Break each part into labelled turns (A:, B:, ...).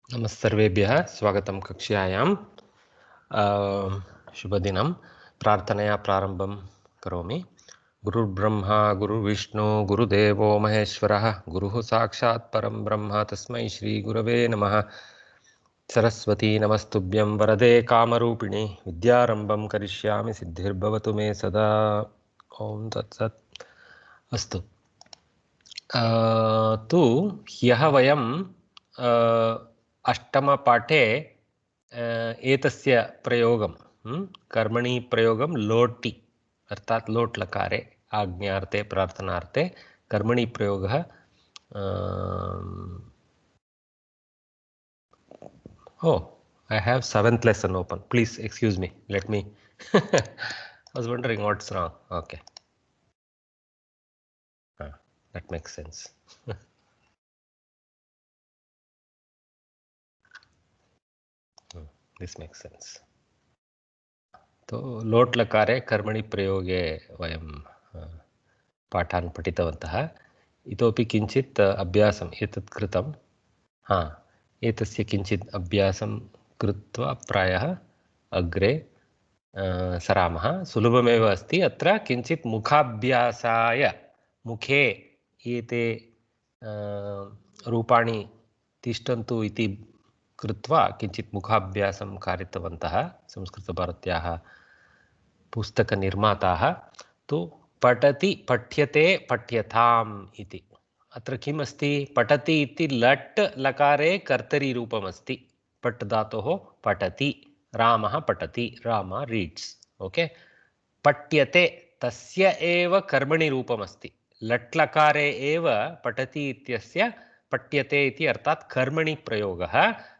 A: नमस्सर्वेभ्यः स्वागतं कक्ष्यायाम्। शुभदिनं। प्रार्थनया प्रारम्भं करोमि। गुरुर्ब्रह्मा गुरुर्विष्णु गुरुदेवो महेश्वरः गुरुः साक्षात् परं ब्रह्म तस्मै श्रीगुरवे नमः। सरस्वती नमस्तुभ्यं वरदे कामरूपिणि विद्यारम्भं करिष्यामि सिद्धिर्भवतु मे सदा। ॐ तत्सत्। अस्तु। तु ह्यः वयं अष्टमपाठे एतस्य प्रयोगं कर्मणि प्रयोगं लोटि अर्थात् लोट् लकारे आज्ञार्थे प्रार्थनार्थे कर्मणि प्रयोगः I have 7th lesson open. Please excuse me. Let me. I was wondering what's wrong. Okay. That makes sense. This makes sense. तो लोट् लकारे कर्मणि प्रयोगे वयं पाठान् पठितवन्तः। इतोपि किञ्चित् अभ्यासम् एतत् कृतं। एतस्य किञ्चित् अभ्यासं कृत्वा प्रायः अग्रे सरामः। सुलभमेव अस्ति। अत्र किञ्चित् मुखाभ्यासाय मुखे एते रूपाणि तिष्ठन्तु इति कृत्वा किञ्चित् मुखाभ्यासं कारितवन्तः संस्कृतभारत्याः पुस्तकनिर्माताः। तु पठति पठ्यते पठ्यताम् इति। अत्र किम् अस्ति? पठति इति लट् लकारे कर्तरीरूपमस्ति। पट् धातोः पठति, रामः पठति, राम रीड्स्। ओके। पठ्यते तस्य एव कर्मणि रूपमस्ति। लट् लकारे एव पठति इत्यस्य पठ्यते इति अर्थात् कर्मणि प्रयोगः।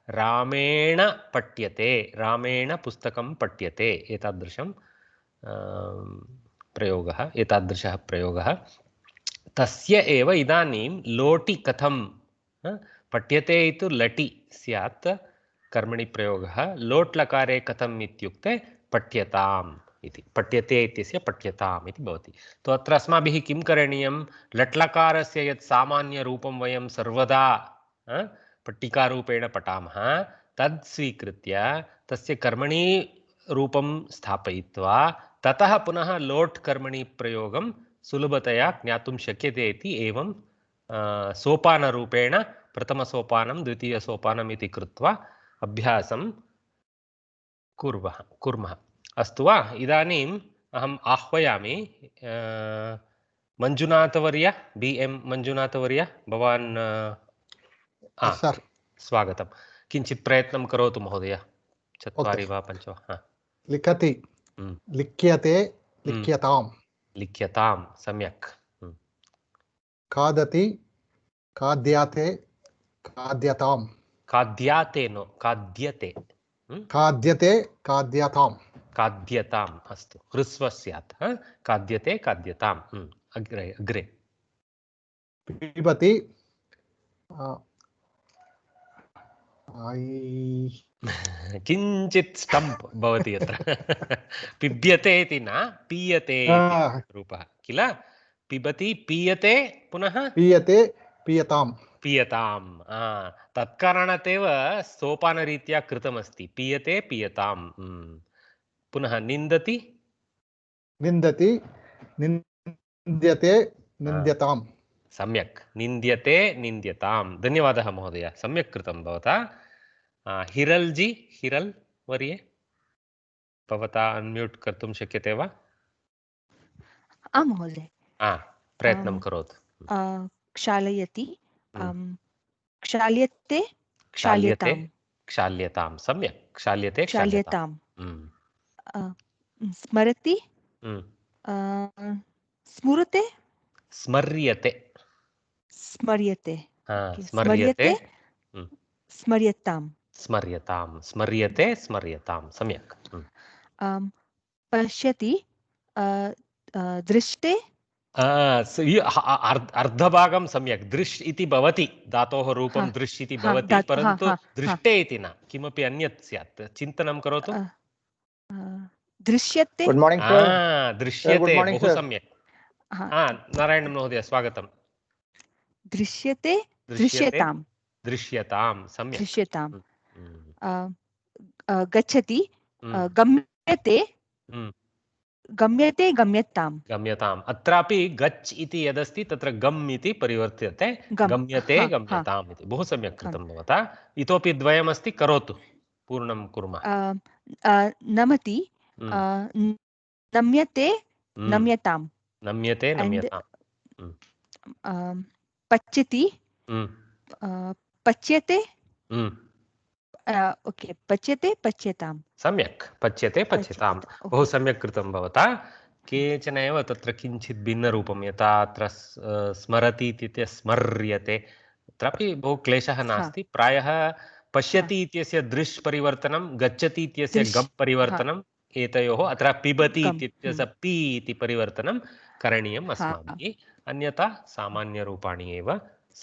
A: रामेण पठ्यते, रामेण पुस्तकं पठ्यते, एतादृशं प्रयोगः, एतादृशः प्रयोगः। तस्य एव इदानीं लोटि कथं पठ्यते इति लटि स्यात् कर्मणि प्रयोगः। लोट् लकारे कथम् इत्युक्ते पठ्यताम् इति। पठ्यते इत्यस्य पठ्यताम् इति भवति। तो अत्र अस्माभिः किं करणीयं? लट् लकारस्य यत् सामान्यरूपं वयं सर्वदा पट्टिकारूपेण पठामः तद् स्वीकृत्य तस्य कर्मणि रूपं स्थापयित्वा ततः पुनः लोट् कर्मणि प्रयोगं सुलभतया ज्ञातुं शक्यते इति एवं सोपानरूपेण प्रथमसोपानं द्वितीयसोपानम् इति कृत्वा अभ्यासं कुर्मः। अस्तु वा? इदानीम् अहम् आह्वयामि मञ्जुनाथवर्य, BM मञ्जुनाथवर्य, भवान् स्वागतं। किञ्चित् प्रयत्नं करोतु महोदय। 4 वा 5 वा?
B: लिखति, लिख्यते, लिख्यताम्।
A: लिख्यतां, सम्यक्।
B: खादति, खाद्याते, खाद्यताम्।
A: खाद्याते नो, खाद्यते।
B: खाद्यते, खाद्यताम्।
A: खाद्यताम्। अस्तु, ह्रस्व स्यात्। खाद्यते खाद्यताम्। अग्रे अग्रे।
B: पिबति,
A: किञ्चित् स्टम्प् भवति अत्र। पिब्यते इति न, पीयते इति रूपः किल? पिबति, पीयते, पुनः
B: पीयते, पीयताम्।
A: पीयताम्। तत्कारणात् एव सोपानरीत्या कृतमस्ति। पीयते पीयताम्। पुनः निन्दति,
B: निन्दति, निन्द्यते, निन्द्यताम्।
A: सम्यक्। निन्द्यते निन्द्यताम्। धन्यवादः महोदय, सम्यक् कृतं भवता। हिरल् जी, हिरल् वर्ये, भवता अन्म्यूट् कर्तुं शक्यते वा?
C: आं महोदय।
A: प्रयत्नं करोतु।
C: क्षालयति, क्षाल्यते,
A: क्षाल्यते, क्षाल्यतां। सम्यक्। क्षाल्यते
C: क्षाल्यताम्। स्मरति, स्मृते,
A: स्मर्यते,
C: स्मर्यते,
A: स्मर्यते,
C: स्मर्यताम्,
A: स्मर्यतां, स्मर्यते स्मर्यतां। सम्यक्।
C: पश्यति, दृष्टे,
A: अर्धभागं सम्यक्। दृश् इति भवति, धातोः रूपं दृश् इति भवति, परन्तु दृष्टे इति न, किमपि अन्यत् स्यात्। चिन्तनं करोतु।
C: दृश्यते,
A: दृश्यते, बहु सम्यक्। नारायण महोदय स्वागतं।
C: दृश्यते, दृश्यताम्,
A: दृश्यतां सम्यक्
C: दृश्यताम्
A: हम्म,
C: गच्छति
A: हम्म,
C: गम्यते
A: हम्म,
C: गम्यते गम्यताम्
A: गम्यताम् अत्रापि गच्छ इति यदस्ति तत्र गम् इति परिवर्त्यते गम्यते
C: हा हा
A: गम्यताम् इति बहु सम्यक्
C: हा
A: कृतं भवता इतोपि द्वयमस्ति करोतु पूर्णं कुर्मः
C: नमति
A: हम्म,
C: नम्यते
A: हम्म,
C: नम्यताम्
A: नम्यते
C: and
A: नम्यताम्
C: पच्यति
A: हम्म,
C: पच्यते
A: हम्म,
C: ओके पच्यते पच्यताम्
A: सम्यक् पच्यते पच्यतां बहु
C: ओके
A: सम्यक् कृतं भवता केचन एव तत्र किञ्चित् भिन्नरूपं यथा अत्र स्मरति इत्युक्ते स्मर्यते तत्रापि बहु क्लेशः
C: हा
A: नास्ति प्रायः
C: हा
A: पश्यति इत्यस्य दृश् परिवर्तनं गच्छति इत्यस्य
C: दृश्
A: गम्
C: हा
A: परिवर्तनम् एतयोः अत्र पिबति
C: गम्
A: इत्यस्य पि इति परिवर्तनं करणीयम्
C: हा
A: अस्माभिः अन्यथा सामान्यरूपाणि एव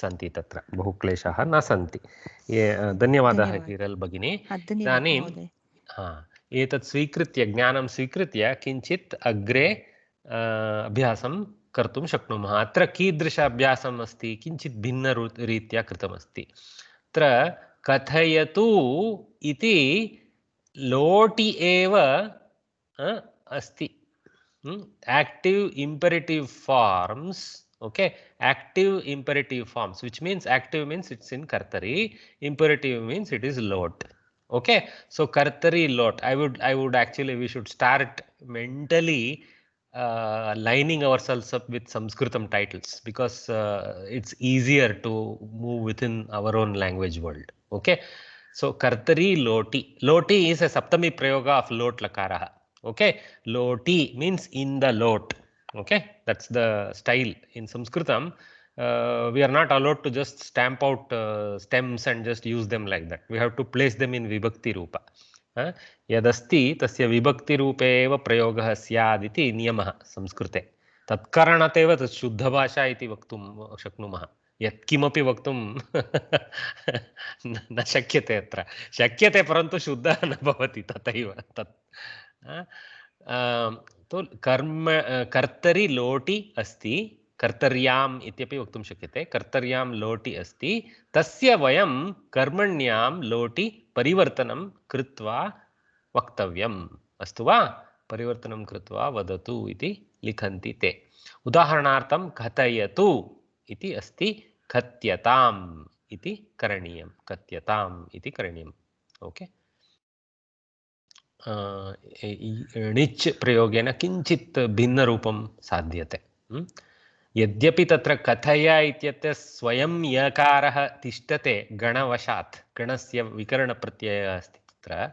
A: सन्ति तत्र बहु क्लेशाः न सन्ति धन्यवादः
C: धन्यवादः
A: हिरल् भगिनी
C: हा धन्यवादः
A: इदानीं
C: महोदय
A: एतत् स्वीकृत्य ज्ञानं स्वीकृत्य किञ्चित् अग्रे अभ्यासं कर्तुं शक्नुमः अत्र कीदृश अभ्यासम् अस्ति किञ्चित् भिन्नरीत्या कृतमस्ति अत्र कथयतु इति लोटि एव अस्ति active imperative forms okay active imperative forms which means active means it's in kartari imperative means it is lot okay so kartari lot I would actually we should start mentally lining ourselves up with Sanskritam titles because it's easier to move within our own language world okay so kartari loti is a saptami prayoga of lot lakaraha okay loti means in the lot okay that's the style in Sanskritam we are not allowed to just stamp out stems and just use them like that we have to place them in vibhakti rupa यदस्ति तस्य विभक्तिरूपे एव प्रयोगः स्यात् इति नियमः संस्कृते तत्कारणात् एव तत् शुद्धभाषा इति वक्तुं शक्नुमः यत्किमपि वक्तुं न शक्यते अत्र शक्यते परन्तु शुद्धः न भवति तथैव तत् तो कर्तरि लोटि अस्ति कर्तर्याम् इत्यपि वक्तुं शक्यते कर्तर्यां लोटि अस्ति तस्य वयं कर्मण्यां लोटि परिवर्तनं कृत्वा वक्तव्यम् अस्तु वा परिवर्तनं कृत्वा वदतु इति लिखन्ति ते उदाहरणार्थं कथयतु इति अस्ति कथ्यताम् इति करणीयं कथ्यताम् इति करणीयम् ओके णिच् प्रयोगेन किञ्चित् भिन्नरूपं साध्यते यद्यपि तत्र कथय इत्यत्र स्वयं यकारः तिष्ठते गणवशात् गणस्य विकरणप्रत्ययः अस्ति तत्र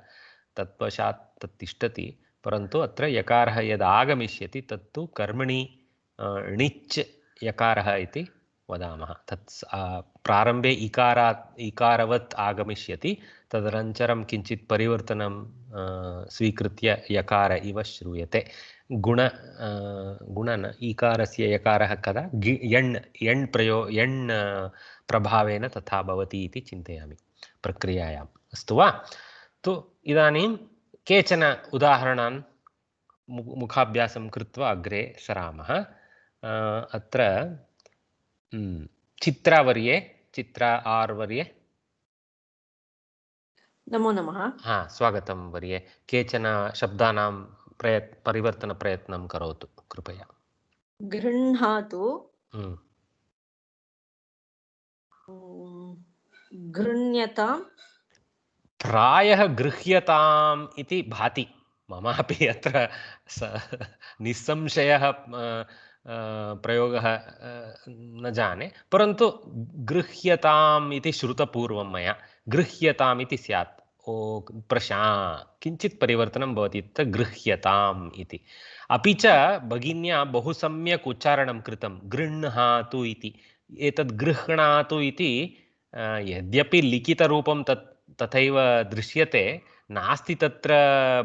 A: तत्वशात् तत् तिष्ठति परन्तु अत्र यकारः यद् आगमिष्यति तत्तु कर्मणि णिच् यकारः इति वदामः तत् प्रारम्भे इकारवत् आगमिष्यति तदनन्तरं किञ्चित् परिवर्तनं स्वीकृत्य यकार इव श्रूयते गुणन ईकारस्य यकारः कदा यण् प्रभावेन तथा भवति इति चिन्तयामि प्रक्रियायाम् अस्तु वा तु इदानीं केचन उदाहरणान् मुखाभ्यासं कृत्वा अग्रे सरामः अत्र चित्रावर्ये चित्रा आर् वर्ये
D: नमो नमः
A: स्वागतं वर्ये केचन शब्दानां परिवर्तनप्रयत्नं करोतु कृपया
D: गृह्णातु गृह्ण्यतां
A: प्रायः गृह्यताम् इति भाति ममापि अत्र निस्संशयः प्रयोगः न जाने परन्तु गृह्यताम् इति श्रुतपूर्वं मया गृह्यताम् इति स्यात् ओ किञ्चित् परिवर्तनं भवति तत्र गृह्यताम् इति अपि च भगिन्या बहु सम्यक् उच्चारणं कृतं गृह्णातु इति एतद् गृह्णातु इति यद्यपि लिखितरूपं तथैव दृश्यते नास्ति तत्र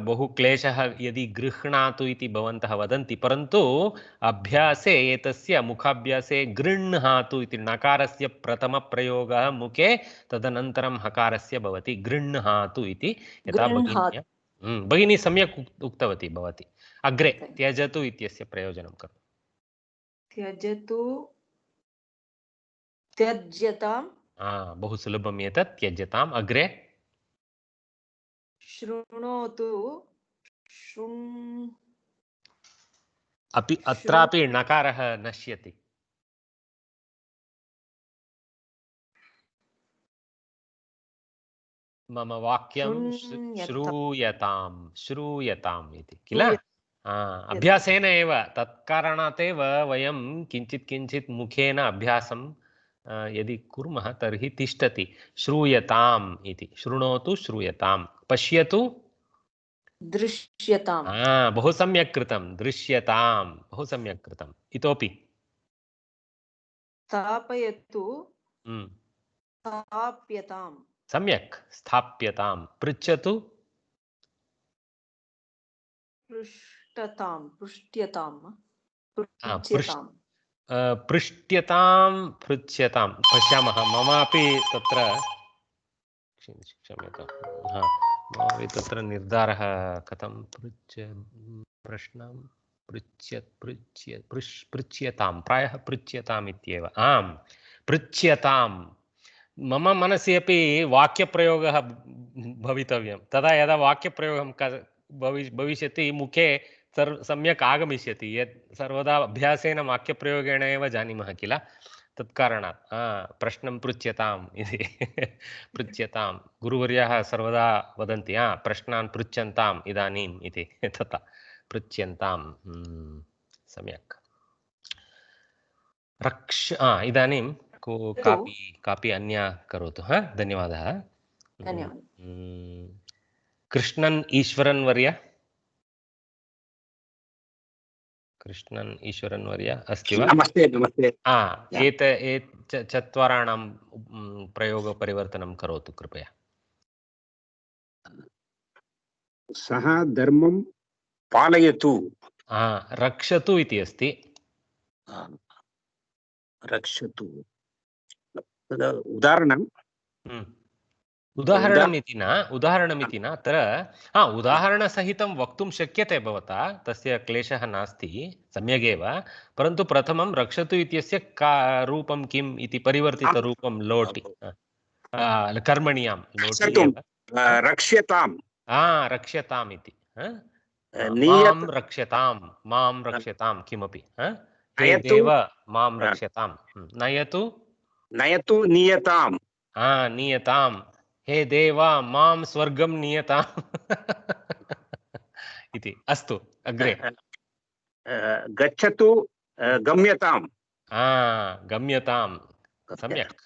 A: बहु क्लेशः यदि गृह्णातु इति भवन्तः वदन्ति परन्तु अभ्यासे एतस्य मुखाभ्यासे गृह्णातु इति नकारस्य प्रथमप्रयोगः मुखे तदनन्तरं हकारस्य भवति गृह्णातु इति यथा भगिनी सम्यक् उक्तवती भवती अग्रे त्यजतु इत्यस्य प्रयोजनं करोतु
D: त्यजतु त्यज्यतां
A: बहु सुलभम् एतत्, त्यज्यताम्। अग्रे
D: शृणोतु
A: अपि अत्रापि नकारः नश्यति। मम वाक्यं श्रूयताम् इति किल। अभ्यासेन एव, तत्कारणात् एव वयं किञ्चित् मुखेन अभ्यासं यदि कुर्मः तर्हि तिष्ठति। श्रूयताम् इति, शृणोतु श्रूयताम्, पश्यतु
D: दृश्यताम्।
A: बहु सम्यक् कृतं, दृश्यताम्, बहु सम्यक् कृतम्। इतोपि
D: स्थापयतु स्थाप्यताम्।
A: सम्यक्, स्थाप्यताम्। पृच्छतु
D: पृष्ठताम्
A: पृच्छ्यतां पश्यामः। ममापि तत्र क्षम्यताम्, ममापि तत्र निर्धारः कथं प्रश्नं पृच्छ्यतां, प्रायः पृच्छ्यताम् इत्येव। आम्, पृच्छ्यताम्। मम मनसि अपि वाक्यप्रयोगः भवितव्यं। तदा यदा वाक्यप्रयोगं भविष्यति, मुखे सम्यक् आगमिष्यति। यत् सर्वदा अभ्यासेन वाक्यप्रयोगेण एव जानीमः किल, तत्कारणात् प्रश्नं पृच्छ्यताम् इति। पृच्छ्यतां, गुरुवर्याः सर्वदा वदन्ति प्रश्नान् पृच्छन्ताम् इदानीम् इति, तथा पृच्छ्यन्ताम्। सम्यक्। इदानीं कापि अन्या करोतु। धन्यवादः। कृष्णन् ईश्वरन् वर्य, कृष्णन् ईश्वरन् वर्य अस्ति वा?
E: नमस्ते नमस्ते।
A: चत्वाराणां प्रयोगपरिवर्तनं करोतु कृपया।
E: सः धर्मं पालयतु।
A: रक्षतु इति अस्ति।
E: रक्षतु उदाहरणं
A: उदाहरणमिति न अत्र उदाहरणसहितं वक्तुं शक्यते भवता, तस्य क्लेशः नास्ति, सम्यगेव। परन्तु प्रथमं रक्षतु इत्यस्य रूपं किम् इति परिवर्तितरूपं लोटि, कर्मण्यां लोटि एव।
E: रक्ष्यताम्।
A: रक्ष्यताम् इति, मां रक्ष्यतां किमपि, हे देव मां रक्ष्यतां। नयतु
E: नीयताम्।
A: नीयताम्, हे देव मां स्वर्गं नीयताम् इति। अस्तु, अग्रे।
E: गच्छतु गम्यताम्।
A: गम्यताम्, सम्यक्।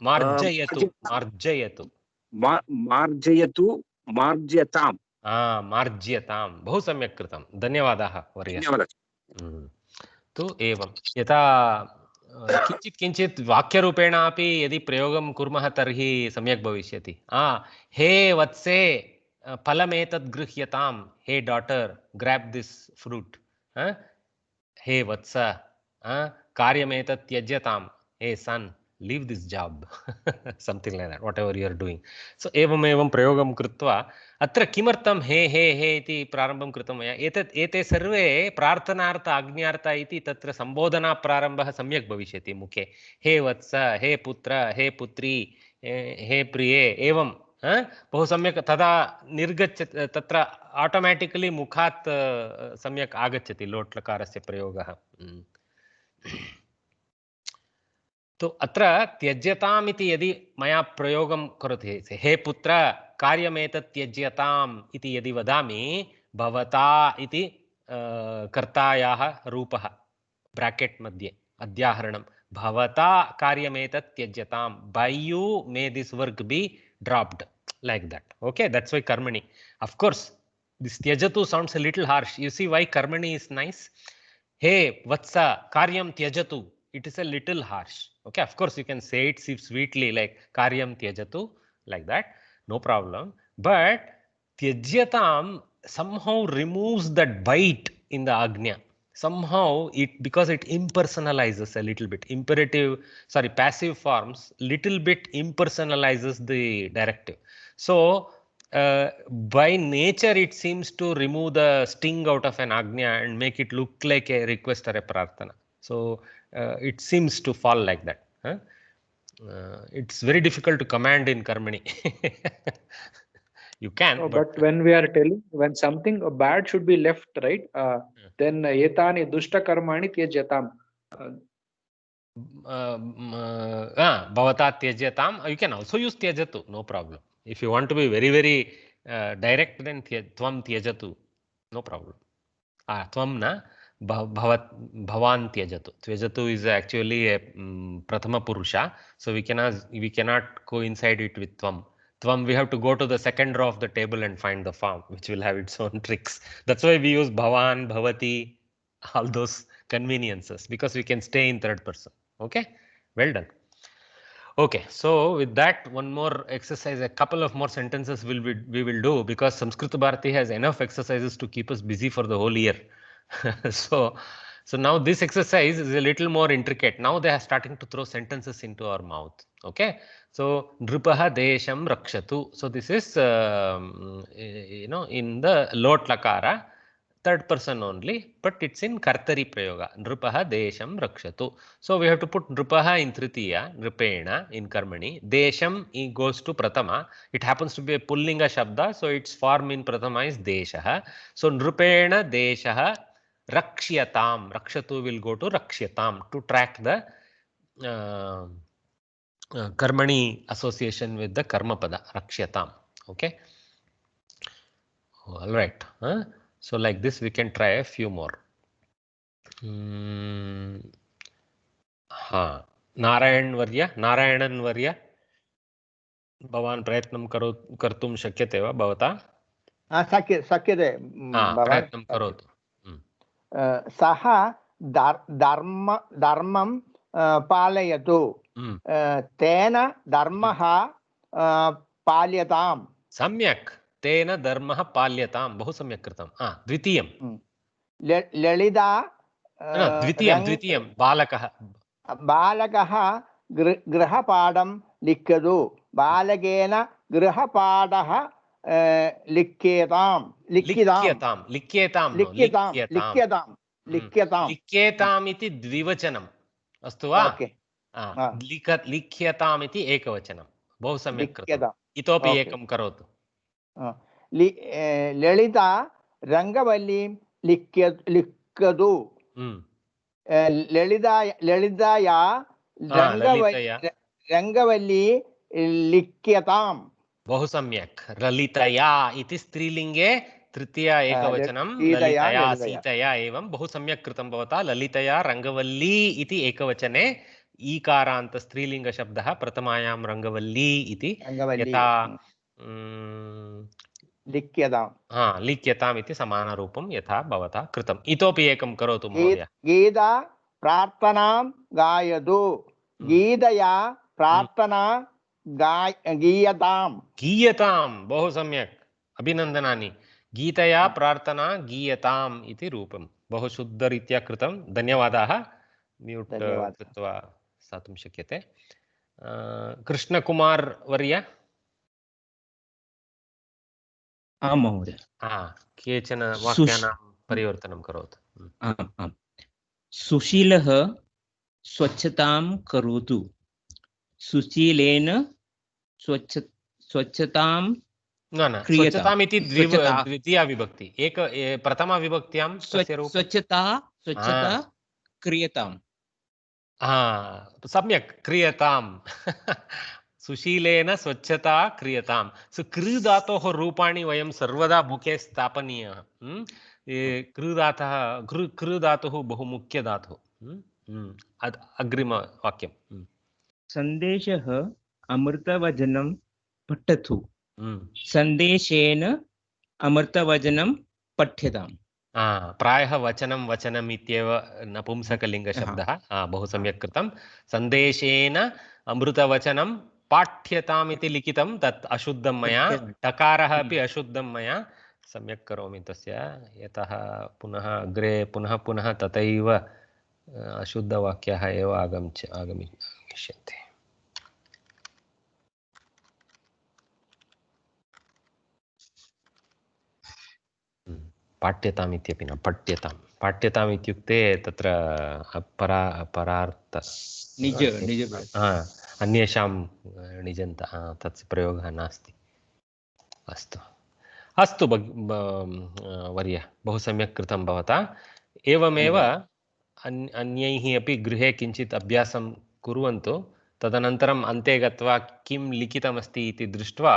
E: मार्जयतु मार्जयताम्।
A: मार्ज्यताम्, बहु सम्यक् कृतं, धन्यवादाः वर्य। तु एवं यथा किञ्चित् वाक्यरूपेणापि यदि प्रयोगं कुर्मः तर्हि सम्यक् भविष्यति। हे वत्से फलमेतद् गृह्यतां, हे डाटर् ग्राब दिस् फ्रूट्। हे वत्स कार्यमेतत् त्यज्यतां, हे son leave this job. Something like that, whatever you are doing. So एवमेवं प्रयोगं कृत्वा अत्र किमर्थं हे हे हे इति प्रारम्भं कृतं मया, एते सर्वे प्रार्थनार्थ आज्ञार्थ इति, तत्र सम्बोधनाप्रारम्भः सम्यक् भविष्यति मुखे। हे वत्स, हे पुत्र, हे पुत्री, हे प्रिये, एवं बहु सम्यक् तदा तत्र आटोमेटिकली मुखात् सम्यक् आगच्छति लोट्लकारस्य प्रयोगः। तो अत्र त्यज्यताम् इति यदि मया प्रयोगं करोति, हे पुत्र कार्यमेतत् त्यज्यताम् इति यदि वदामि, भवता इति कर्तायाः रूपः ब्राकेट् मध्ये अध्याहरणं, भवता कार्यमेतत् त्यज्यताम्, by you may this work be dropped, like that. Okay, that's why karmani. Of course, this tyajatu sounds a little harsh. You see why karmani is nice? Hey vatsa karyam tyajatu, it is a little harsh. Okay, of course you can say it sweetly like karyam tyajatu, like that, no problem. But tyajyatam somehow removes that bite in the agnya. Somehow because it impersonalizes a little bit. Passive forms little bit impersonalizes the directive. So by nature it seems to remove the sting out of an agnya and make it look like a request or a prarthana. So it seems to fall like that. Huh? It's very difficult to command in karmani. You can,
F: No, but when we are telling, when something bad should be left, right? Then etani dushta karmani tyajyatam.
A: bhavata tyajyatam. You can also use tyajatu, no problem. If you want to be very, very direct, then tvam tyajatu, no problem. Tvam na bhavan tyajatu. Tyajatu is actually a prathama purusha, so we cannot coincide it with tvam. Tvam, we have to go to the second row of the table and find the form, which will have its own tricks. That's why we use bhavan, bhavati, all those conveniences, because we can stay in third person. Okay, well done. Okay, so with that, one more exercise, a couple of more sentences we will do, because Sanskrit Bharati has enough exercises to keep us busy for the whole year. So now this exercise is a little more intricate. Now they are starting to throw sentences into our mouth. Okay, so Nrupaha Desham Rakshatu. So this is in the Lot Lakara, third person only, but it's in Kartari Prayoga. Nrupaha Desham Rakshatu. So we have to put Nrupaha in Tritiya, Nrupena in Karmani. Desham goes to Pratama. It happens to be a Pullinga Shabda, so its form in Pratama is Deshaha. So Nrupena Deshaha Rakshyatam. Rakshatu will go to Rakshyatam to track the Karmani association with the Karma Pada, Rakshyatam. Okay. All right. So like this, we can try a few more. Narayan Varya, भवान् प्रयत्नं कर्तुं शक्यते वा भवता?
G: शक्यते
A: प्रयत्नं करोतु.
G: सः धर्मं पालयतु, तेन धर्मः पाल्यताम्.
A: सम्यक्, तेन धर्मः पाल्यताम्. बहु सम्यक् कृतं. द्वितीयं
G: ललिता
A: द्वितीयं बालकः
G: गृहपाठं लिखतु, बालकेन गृहपाठः
A: लिख्यताम् इति द्विवचनम् अस्तु वा? लिख्यताम् इति एकवचनं. बहु सम्यक् कृतम्. इतोपि एकं करोतु.
G: ललिता रङ्गवल्लीं लिखतु, ललिताया रङ्गवल्ली लिख्यताम्.
A: बहु सम्यक्. ललितया इति स्त्रीलिङ्गे तृतीया एकवचनं, ललितया सीतया एवं. बहु सम्यक् कृतं भवता. ललितया रङ्गवल्ली इति एकवचने ईकारान्त स्त्रीलिङ्गशब्दः प्रथमायां रङ्गवल्ली इति यथा लिख्यताम् इति समानरूपं यथा भवता कृतम्. इतोपि एकं करोतु महोदय.
G: गीता प्रार्थनां गायतु, गीतया प्रार्थना गीयताम्.
A: बहु सम्यक्, अभिनन्दनानि. गीतया प्रार्थना गीयताम् इति रूपं बहु शुद्धरीत्या कृतं. धन्यवादाः. म्यूट् कृत्वा स्थातुं शक्यते. कृष्णकुमार वर्य.
H: आम् महोदय.
A: केचन वाक्यानां परिवर्तनं करोतु.
H: सुशीलः स्वच्छतां करोतु, सुशीलेन स्वच्छतां
A: स्वच्छताम् इति द्वितीया विभक्ति. प्रथमा विभक्त्यां
H: स्वच्छता क्रियताम्.
A: सम्यक्, क्रियताम्. सुशीलेन स्वच्छता क्रियताम्. सो कृ धातोः रूपाणि वयं सर्वदा मुखे स्थापनीयः. कृ धातुः बहु मुख्य धातुः. अग्रिमवाक्यं.
H: सन्देशः अमृतवचनं पठतु, सन्देशेन अमृतवचनं पठ्यताम्.
A: प्रायः वचनम् इत्येव नपुंसकलिङ्गशब्दः. बहु सम्यक् कृतं. सन्देशेन अमृतवचनं पाठ्यताम् इति लिखितं, तत् अशुद्धं मया. टकारः अपि अशुद्धं मया. सम्यक् करोमि तस्य, यतः पुनः अग्रे पुनः तथैव अशुद्धवाक्याः एव आगमिष्यन्ते. पाठ्यताम् इत्यपि न पठ्यतां पाठ्यताम् इत्युक्ते तत्र परार्थ
H: निज
A: अन्येषां निजन्त तस्य प्रयोगः नास्ति अस्तु अस्तु वर्य बहु सम्यक् कृतं भवता एवमेव अन्यैः अपि गृहे किञ्चित् अभ्यासं कुर्वन्तु तदनन्तरम् अन्ते गत्वा किं लिखितमस्ति इति दृष्ट्वा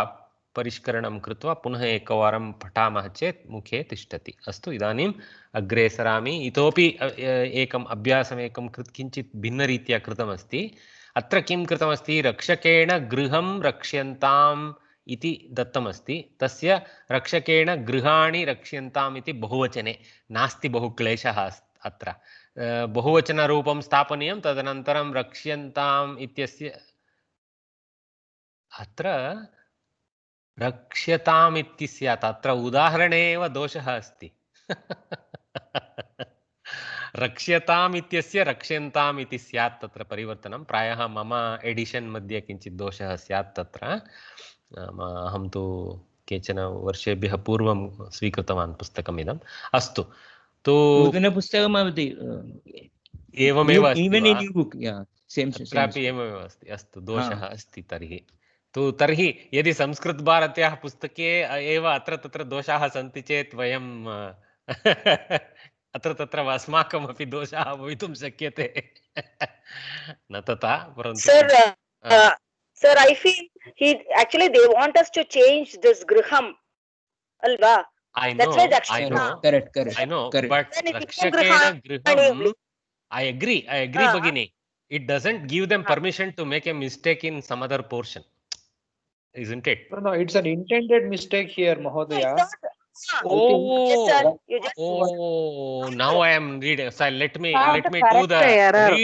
A: परिष्करणं कृत्वा पुनः एकवारं पठामः चेत् मुखे तिष्ठति अस्तु इदानीम् अग्रे सरामि इतोपि एकम् अभ्यासमेकं किञ्चित् भिन्नरीत्या कृतमस्ति अत्र किं कृतमस्ति रक्षकेण गृहं रक्ष्यन्ताम् इति दत्तमस्ति तस्य रक्षकेण गृहाणि रक्ष्यन्ताम् इति बहुवचने नास्ति बहु क्लेशः अत्र बहुवचनरूपं स्थापनीयं तदनन्तरं रक्ष्यन्ताम् इत्यस्य अत्र रक्ष्यताम् इति स्यात् अत्र उदाहरणे एव दोषः अस्ति रक्ष्यताम् इत्यस्य रक्ष्यन्ताम् इति स्यात् तत्र परिवर्तनं प्रायः मम एडिशन् मध्ये किञ्चित् दोषः स्यात् तत्र अहं तु केचन वर्षेभ्यः पूर्वं स्वीकृतवान् पुस्तकमिदम् अस्तु तु
H: नूतनपुस्तकमपि
A: एवमेव
H: अत्रापि
A: एवमेव अस्ति अस्तु दोषः अस्ति तर्हि यदि संस्कृतभारत्याः पुस्तके एव अत्र तत्र दोषाः सन्ति चेत् वयं अत्र तत्र अस्माकमपि दोषाः भवितुं शक्यते न तथा परन्तु
I: Sir, I feel they want us to change this griham, alva.
A: I know,
H: correct.
A: I know, but Rakshakena Griham, I agree, Bhagini. It doesn't give them permission to make a mistake in some other portion, isn't it?
F: No, it's an intended mistake here, Mahodaya.
A: Now I am reading. So let me read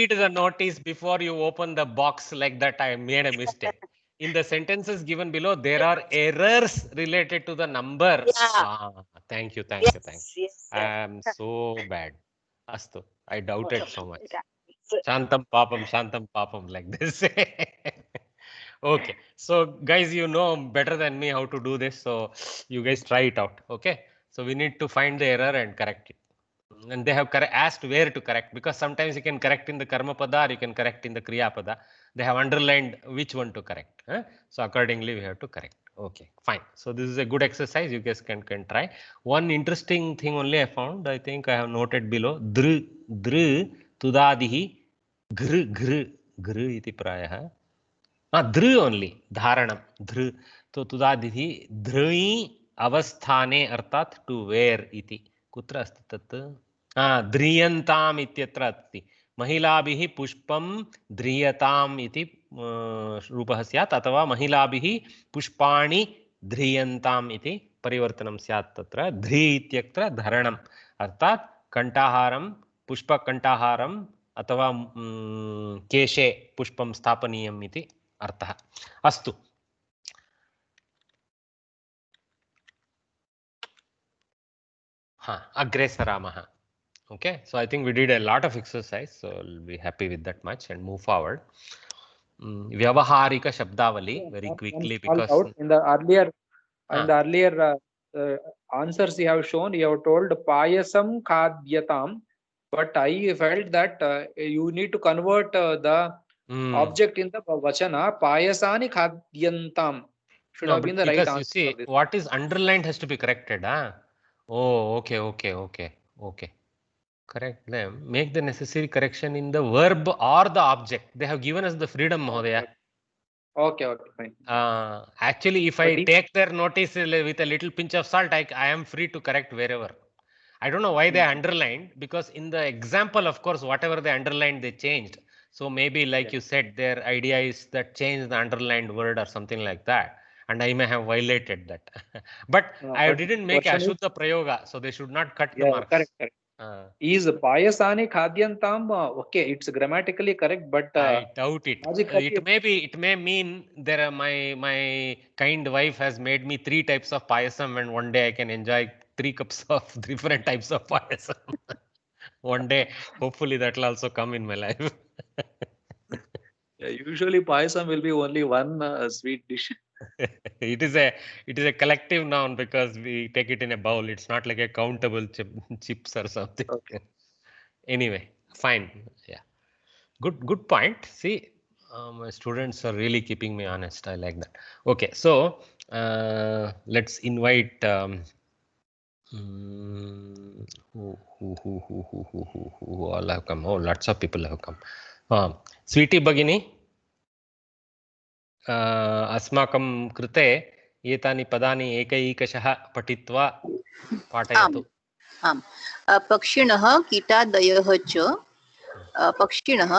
A: the notice before you open the box like that. I made a mistake. In the sentences given below, there are errors related to the number. Thank you.
I: Yes,
A: I am so bad. Astu. I doubted so much. Shantam papam like this. Okay. So guys, you know better than me how to do this. So you guys try it out. Okay. So we need to find the error and correct it. And they have asked where to correct, because sometimes you can correct in the karma pada or you can correct in the kriya pada. They have underlined which one to correct. So accordingly we have to correct. Okay, fine. So this is a good exercise. You guys can try. One interesting thing only I found. I think I have noted below. Dr tudadihi gr iti prayah. Dhr only, dharanam, dhr. So tudadihi dhri avasthane artat to where iti. Kutra asti tat? Dhriyantam ityatra asti. Mahilabhihi pushpam dhriyatam iti रूपः स्यात् अथवा महिलाभिः पुष्पाणि ध्रियन्ताम् इति परिवर्तनं स्यात् तत्र ध्रि इत्यत्र धरणम् अर्थात् कण्ठाहारं पुष्पकण्ठाहारम् अथवा केशे पुष्पं स्थापनीयम् इति अर्थः अस्तु अग्रे सरामः okay so I think we did a lot of exercise so I'll be happy with that much and move forward Vyavaharika Shabdavali very quickly because
F: in the earlier answers you have shown, you have told payasam khadyatam, but I felt that you need to convert the object in the vachana payasani khadyantam should have been the right answer.
A: You see, what is underlined has to be corrected. Oh, okay. Correct them. Make the necessary correction in the verb or the object. They have given us the freedom, Mahodaya.
F: Okay, fine.
A: Actually, if I take their notice with a little pinch of salt, I am free to correct wherever. I don't know why they underlined, because in the example, of course, whatever they underlined, they changed. So maybe, like you said, their idea is that change the underlined word or something like that. And I may have violated that. But I didn't make Ashuddha Prayoga, so they should not cut the marks.
F: Correct. Is payasani khadyantam okay? It's grammatically correct, but
A: I doubt it. It may mean there my kind wife has made me 3 types of payasam, and one day I can enjoy 3 cups of different types of payasam. One day, hopefully, that will also come in my life.
J: Usually, payasam will be only one sweet dish.
A: It is a collective noun because we take it in a bowl. It's not like a countable chips or something.
F: Okay.
A: Anyway, fine. Yeah, good point. See, my students are really keeping me honest. I like that. Okay, so let's invite who all have come. Oh, lots of people have come. Sweetie Bagini, अस्माकं कृते एतानि पदानि एकैकशः पठित्वा पाठयतु.
J: आम् पक्षिणः कीटादयः च पक्षिणः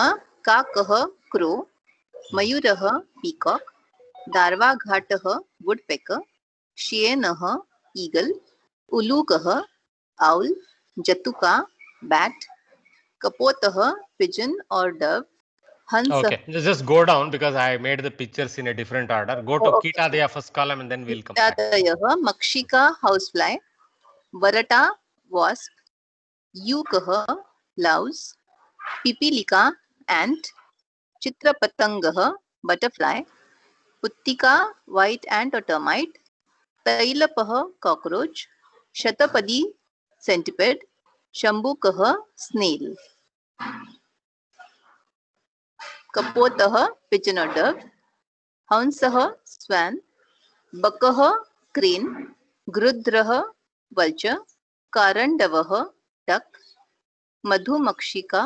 J: काकः क्रो मयूरः पीकॉक दार्वाघाटः वुडपेकर शियेनः ईगल उलूकः आउल जतुका बैट कपोतः पिजन और डव हंस.
A: Okay, just go down because I made the pictures in a different order. Go to Kitadaya first column and then we'll come back.
J: कीटादयः मक्षिका housefly वरटा wasp यूकः louse पिपीलिका ant चित्रपतंगः butterfly पुत्तिका white ant or termite तैलपः cockroach शतपदी centipede शंभुकः snail कपोतः pigeon or dove हंसः swan बकः crane गृध्रः vulture कारण्डवः duck मधुमक्षिका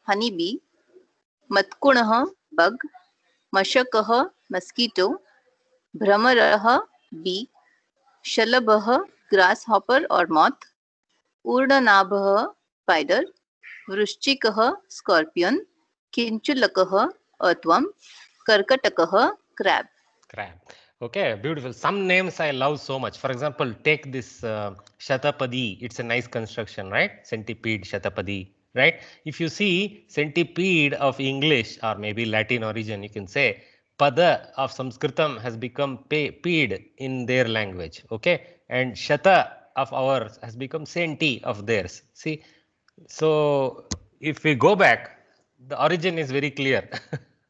J: honeybee मत्कुणः bug मशकः mosquito भ्रमरः bee शलभः grasshopper or moth ऊर्णनाभः spider वृश्चिकः scorpion किंचुलकः earthworm कर्कटकः crab.
A: Okay, beautiful. Some names I love so much. For example, take this Shatapadi. It's a nice construction, right? Centipede, Shatapadi, right? If you see centipede of English or maybe Latin origin, you can say Pada of Sanskritam has become peed in their language, okay? And Shata of ours has become Senti of theirs. See, so if we go back, the origin is very clear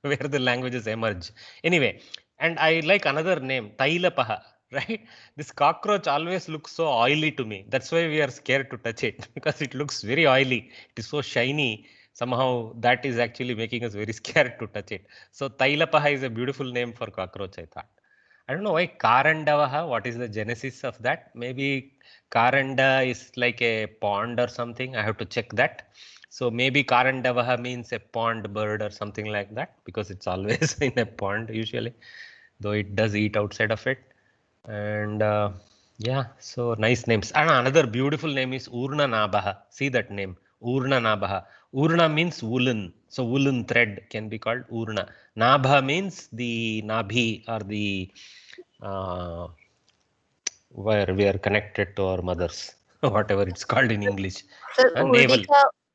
A: where the languages emerge. Anyway, and I like another name, Tailapaha, right? This cockroach always looks so oily to me. That's why we are scared to touch it because it looks very oily. It is so shiny. Somehow that is actually making us very scared to touch it. So Tailapaha is a beautiful name for cockroach, I thought. I don't know why Karandavaha, what is the genesis of that? Maybe Karanda is like a pond or something. I have to check that. So maybe Karandavaha means a pond bird or something like that because it's always in a pond usually, though it does eat outside of it. And yeah, so nice names. And another beautiful name is Urna Nabaha. See that name, Urna Nabaha. Urna means woolen. So woolen thread can be called Urna. Nabha means the Nabhi or the where we are connected to our mothers, whatever it's called in English.
J: Sir,
A: Navel.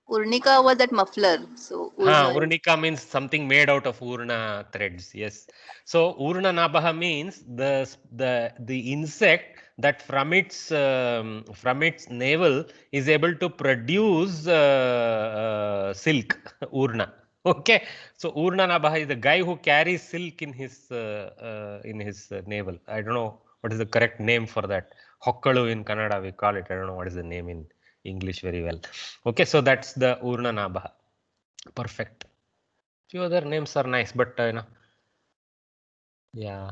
J: Urnika was that muffler. So
A: Urnika means something made out of Urna threads. Yes. So Urna Nabaha means the insect that from its navel is able to produce silk. Urna. Okay. So Urna Nabaha is the guy who carries silk in his navel. I don't know what is the correct name for that. Hokkalu in Kannada we call it. I don't know what is the name in English very well. Okay, so that's the Urna Nabaha. Perfect. Few other names are nice, but yeah,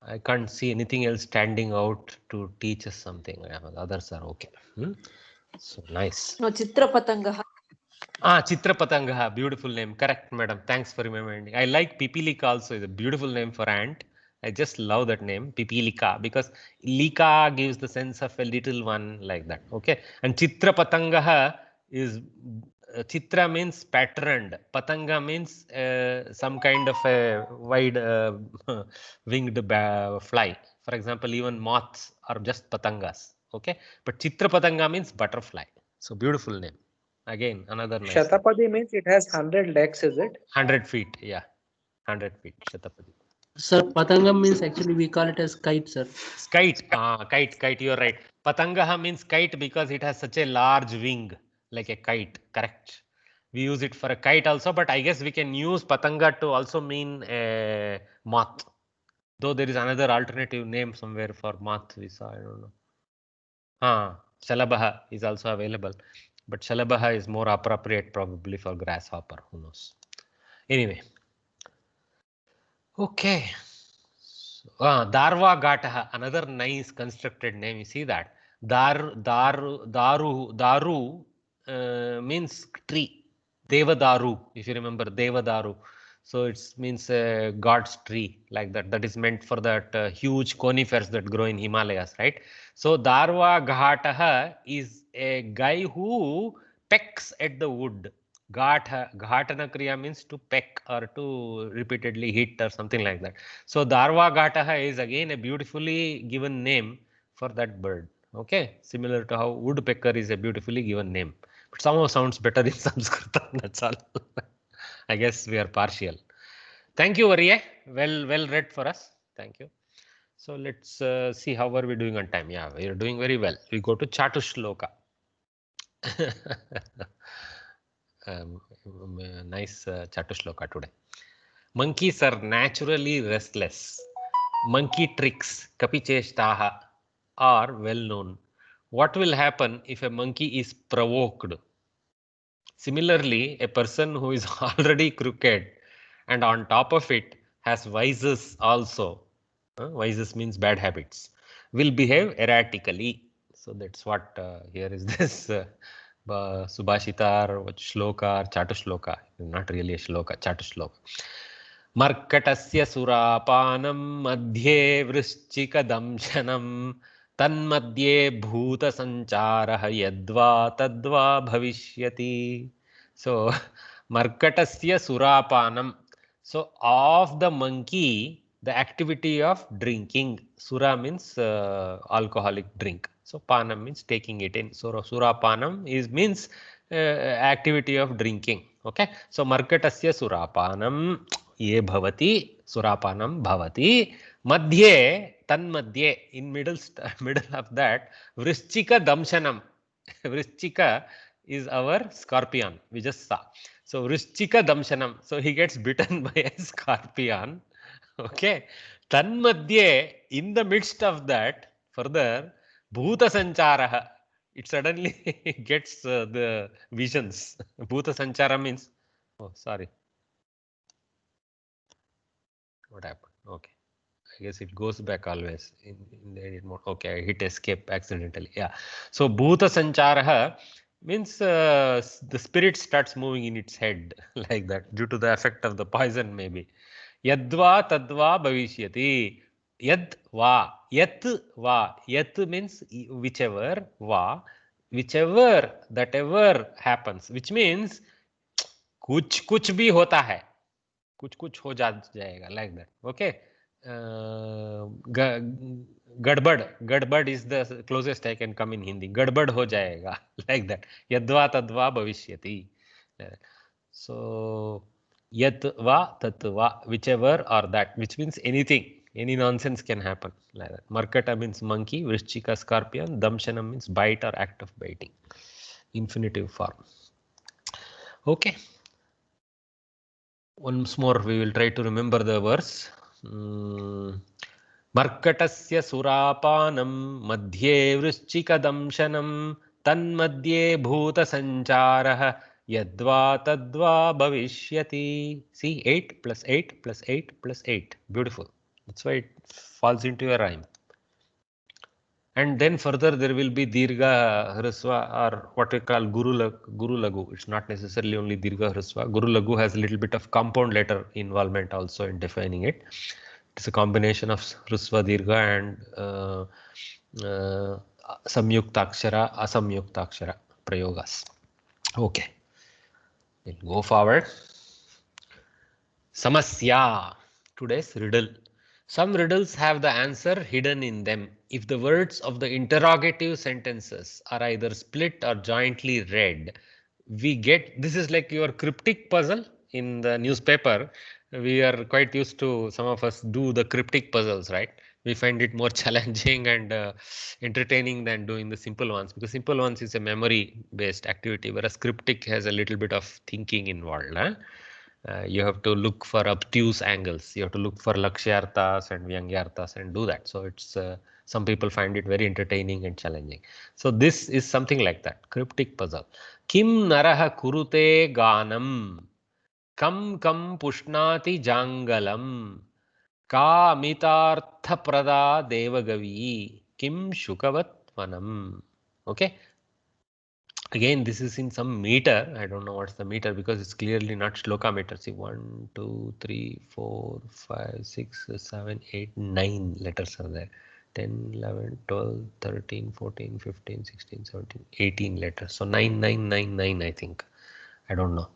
A: I can't see anything else standing out to teach us something. Others are okay. So nice.
D: No, Chitrapatangaha.
A: Chitrapatangaha, beautiful name. Correct, madam. Thanks for remembering. I like Pipilika also, is a beautiful name for ant. I just love that name, Pipilika, because Lika gives the sense of a little one like that. Okay. And Chitra Patangaha is, Chitra means patterned. Patanga means some kind of a wide winged fly. For example, even moths are just patangas. Okay. But Chitra Patanga means butterfly. So beautiful name. Again, another nice
F: Shatapadi name. Means it has 100 legs, is it?
A: 100 feet. Yeah. 100 feet. Shatapadi.
H: Sir, Patangam means actually we call it as kite, sir.
A: Kite, kite, you're right. Patangaha means kite because it has such a large wing, like a kite, correct. We use it for a kite also, but I guess we can use Patanga to also mean a moth. Though there is another alternative name somewhere for moth we saw, I don't know. Shalabaha is also available, but Shalabaha is more appropriate probably for grasshopper, who knows. Anyway. Okay. Darva Gataha, another nice constructed name. You see that? Daru means tree. Devadaru, if you remember, Devadaru. So it means God's tree, like that. That is meant for that huge conifers that grow in Himalayas, right? So Darva Ghataha is a guy who pecks at the wood. Ghatana kriya means to peck or to repeatedly hit or something like that. So Darva Ghataha is again a beautifully given name for that bird. Okay, similar to how woodpecker is a beautifully given name, but somehow sounds better in Sanskrit. That's all. I guess we are partial. Thank you, Variye. Well read for us. Thank you. So let's see how are we doing on time. Yeah, we are doing very well. We go to Chatushloka. Nice Chatushloka today. Monkeys are naturally restless. Monkey tricks, kapicheshtaha, are well known. What will happen if a monkey is provoked? Similarly, a person who is already crooked and on top of it has vices also, vices means bad habits, will behave erratically. So that's what here is this Subhashita or Shloka or Chatushloka, not really a Shloka, Chatushloka. Markatasya surapanam madhye vrishchikadamshanam tanmadhye bhuta sancharaha yadva tadva bhavishyati. So Markatasya surapanam. So of the monkey, the activity of drinking. Sura means alcoholic drink. So panam means taking it in. So surapanam means activity of drinking. Okay. So Markatasya surapanam ye bhavati, surapanam bhavati, madhye, tanmadhye, in middle of that, vrishchika damshanam. Vrishchika is our scorpion, we just saw. So vrishchika damshanam, so he gets bitten by a scorpion. Okay. Tanmadhye, in the midst of that, further, bhuta sancharaha, it suddenly gets the visions. Bhuta sanchara means, oh sorry. What happened? Okay. I guess it goes back always in the edit mode. Okay, I hit escape accidentally. Yeah. So Bhuta Sancharaha means the spirit starts moving in its head like that due to the effect of the poison maybe. Yadva tadva bhavishyati. Yad va. Yat va. Yat means whichever. Va. Whichever, that ever happens. Which means कुछ कुछ भी होता है. कुछ कुछ हो जाएगा like that. Okay. Gadbad is the closest I can come in Hindi. Gadbad ho jayega like that. Yadva tadva bhavishyati. So yadva tatva, whichever or that, which means anything, any nonsense can happen like that. Markata means monkey, vrishchika scorpion, damshanam means bite or act of biting. Infinitive form. Okay. Once more we will try to remember the verse. Markatasya surapanam madhye vrishchikadamshanam tanmadhye bhuta sancharaha yadva tadva bhavishyati. See, 8 plus 8 plus 8 plus 8. Beautiful. That's why it falls into a rhyme. And then further there will be Dirgha Hraswa or what we call Guru Lagu. It's not necessarily only Dirgha Hraswa. Guru Lagu has a little bit of compound letter involvement also in defining it. It's a combination of Hraswa, Dirgha and Samyuktakshara, Asamyuktakshara prayogas. Okay. We'll go forward. Samasya. Today's riddle. Some riddles have the answer hidden in them. If the words of the interrogative sentences are either split or jointly read, we get, this is like your cryptic puzzle in the newspaper. We are quite used to, some of us do the cryptic puzzles, right? We find it more challenging and entertaining than doing the simple ones, because simple ones is a memory based activity, whereas cryptic has a little bit of thinking involved. You have to look for obtuse angles. You have to look for lakshyarthas and vyangyarthas and do that. So it's some people find it very entertaining and challenging. So this is something like that, cryptic puzzle. Kim naraha kurute ganam, kam pushnati jangalam, ka mitartha prada devagavi, kim shukavat vanam. Okay. Again, this is in some meter. I don't know what's the meter because it's clearly not shloka meter. See, 1, 2, 3, 4, 5, 6, 7, 8, 9 letters are there. 10, 11, 12, 13, 14, 15, 16, 17, 18 letters. So 9999, I think. I don't know.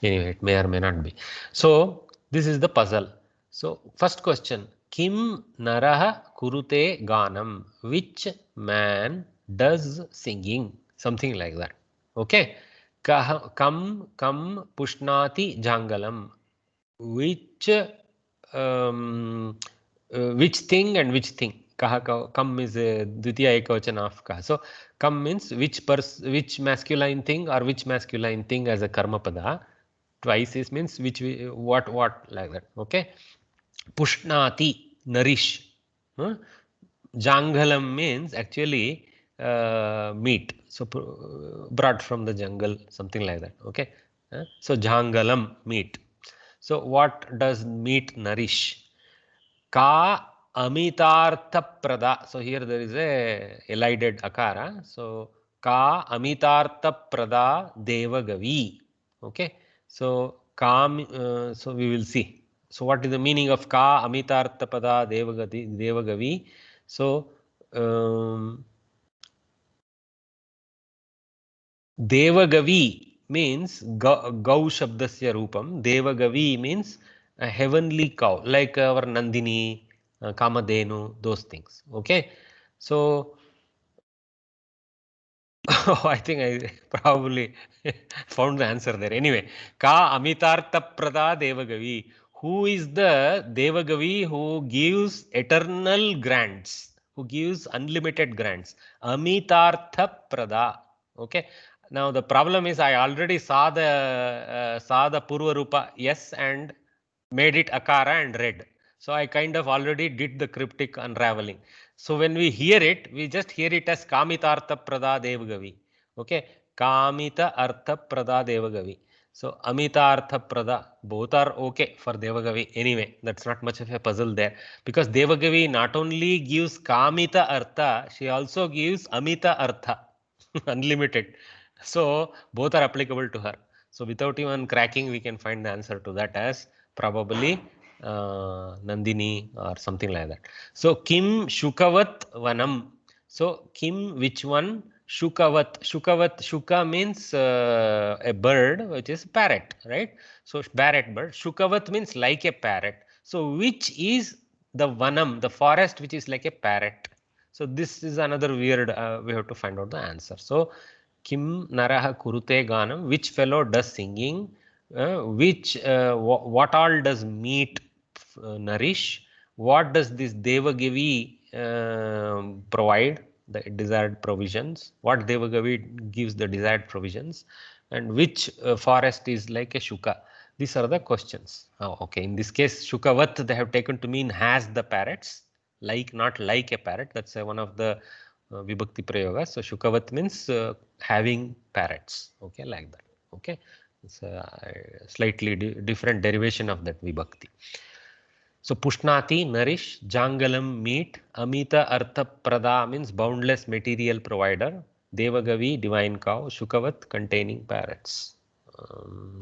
A: Anyway, it may or may not be. So this is the puzzle. So first question, Kim naraha kurute ganam? Which man does singing? Something like that. Okay. Kam pushnati jangalam? Which thing and which thing? Kam is a dvitiya ekavachana of kaha. So kam means which masculine thing or which masculine thing as a karma pada. Twice is means which what like that. Okay. Pushnati, nourish. Jangalam means actually meat. So brought from the jungle, something like that. Okay. So jangalam, meat. So what does meat nourish? Ka amitartha prada. So here there is a elided akara. So ka amitartha prada devagavi. Okay. So so we will see. So what is the meaning of ka amitartha pada devagavi? So devagavi means gau shabdasya rupam. Devagavi means a heavenly cow, like our Nandini, Kamadhenu, those things. Okay. So I think I probably found the answer there. Anyway, ka amitartha prada devagavi. Who is the devagavi who gives eternal grants, who gives unlimited grants? Amitartha prada. Okay. Now the problem is I already saw the Purva Rupa yes and made it akara and read. So I kind of already did the cryptic unraveling. So when we hear it, we just hear it as Kamita Artha Prada Devagavi. Okay, Kamita Artha Prada Devagavi. So Amita Artha Prada, both are okay for Devagavi. Anyway, that's not much of a puzzle there because Devagavi not only gives Kamita Artha, she also gives Amita Artha, unlimited. So both are applicable to her. So without even cracking, we can find the answer to that as probably Nandini or something like that. So Kim Shukavat Vanam. So Kim, which one? Shukavat. Shuka means a bird, which is parrot, right? So parrot bird. Shukavat means like a parrot. So which is the Vanam, the forest which is like a parrot? So this is another weird, we have to find out the answer. So Kim naraha kurute ganam, which fellow does singing? What all does meat nourish? What does this Devagavi provide? The desired provisions. What Devagavi gives the desired provisions? And which forest is like a Shuka? These are the questions. Okay, in this case, Shukavat they have taken to mean has the parrots, like not like a parrot. That's one of the Vibhakti Prayogas. So Shukavat means having parrots. Okay, like that. Okay. It's a slightly different derivation of that Vibhakti. So Pushnati, nourish, Jangalam, meat, Amita, Artha, Prada means boundless material provider, Devagavi, divine cow, Shukavat, containing parrots.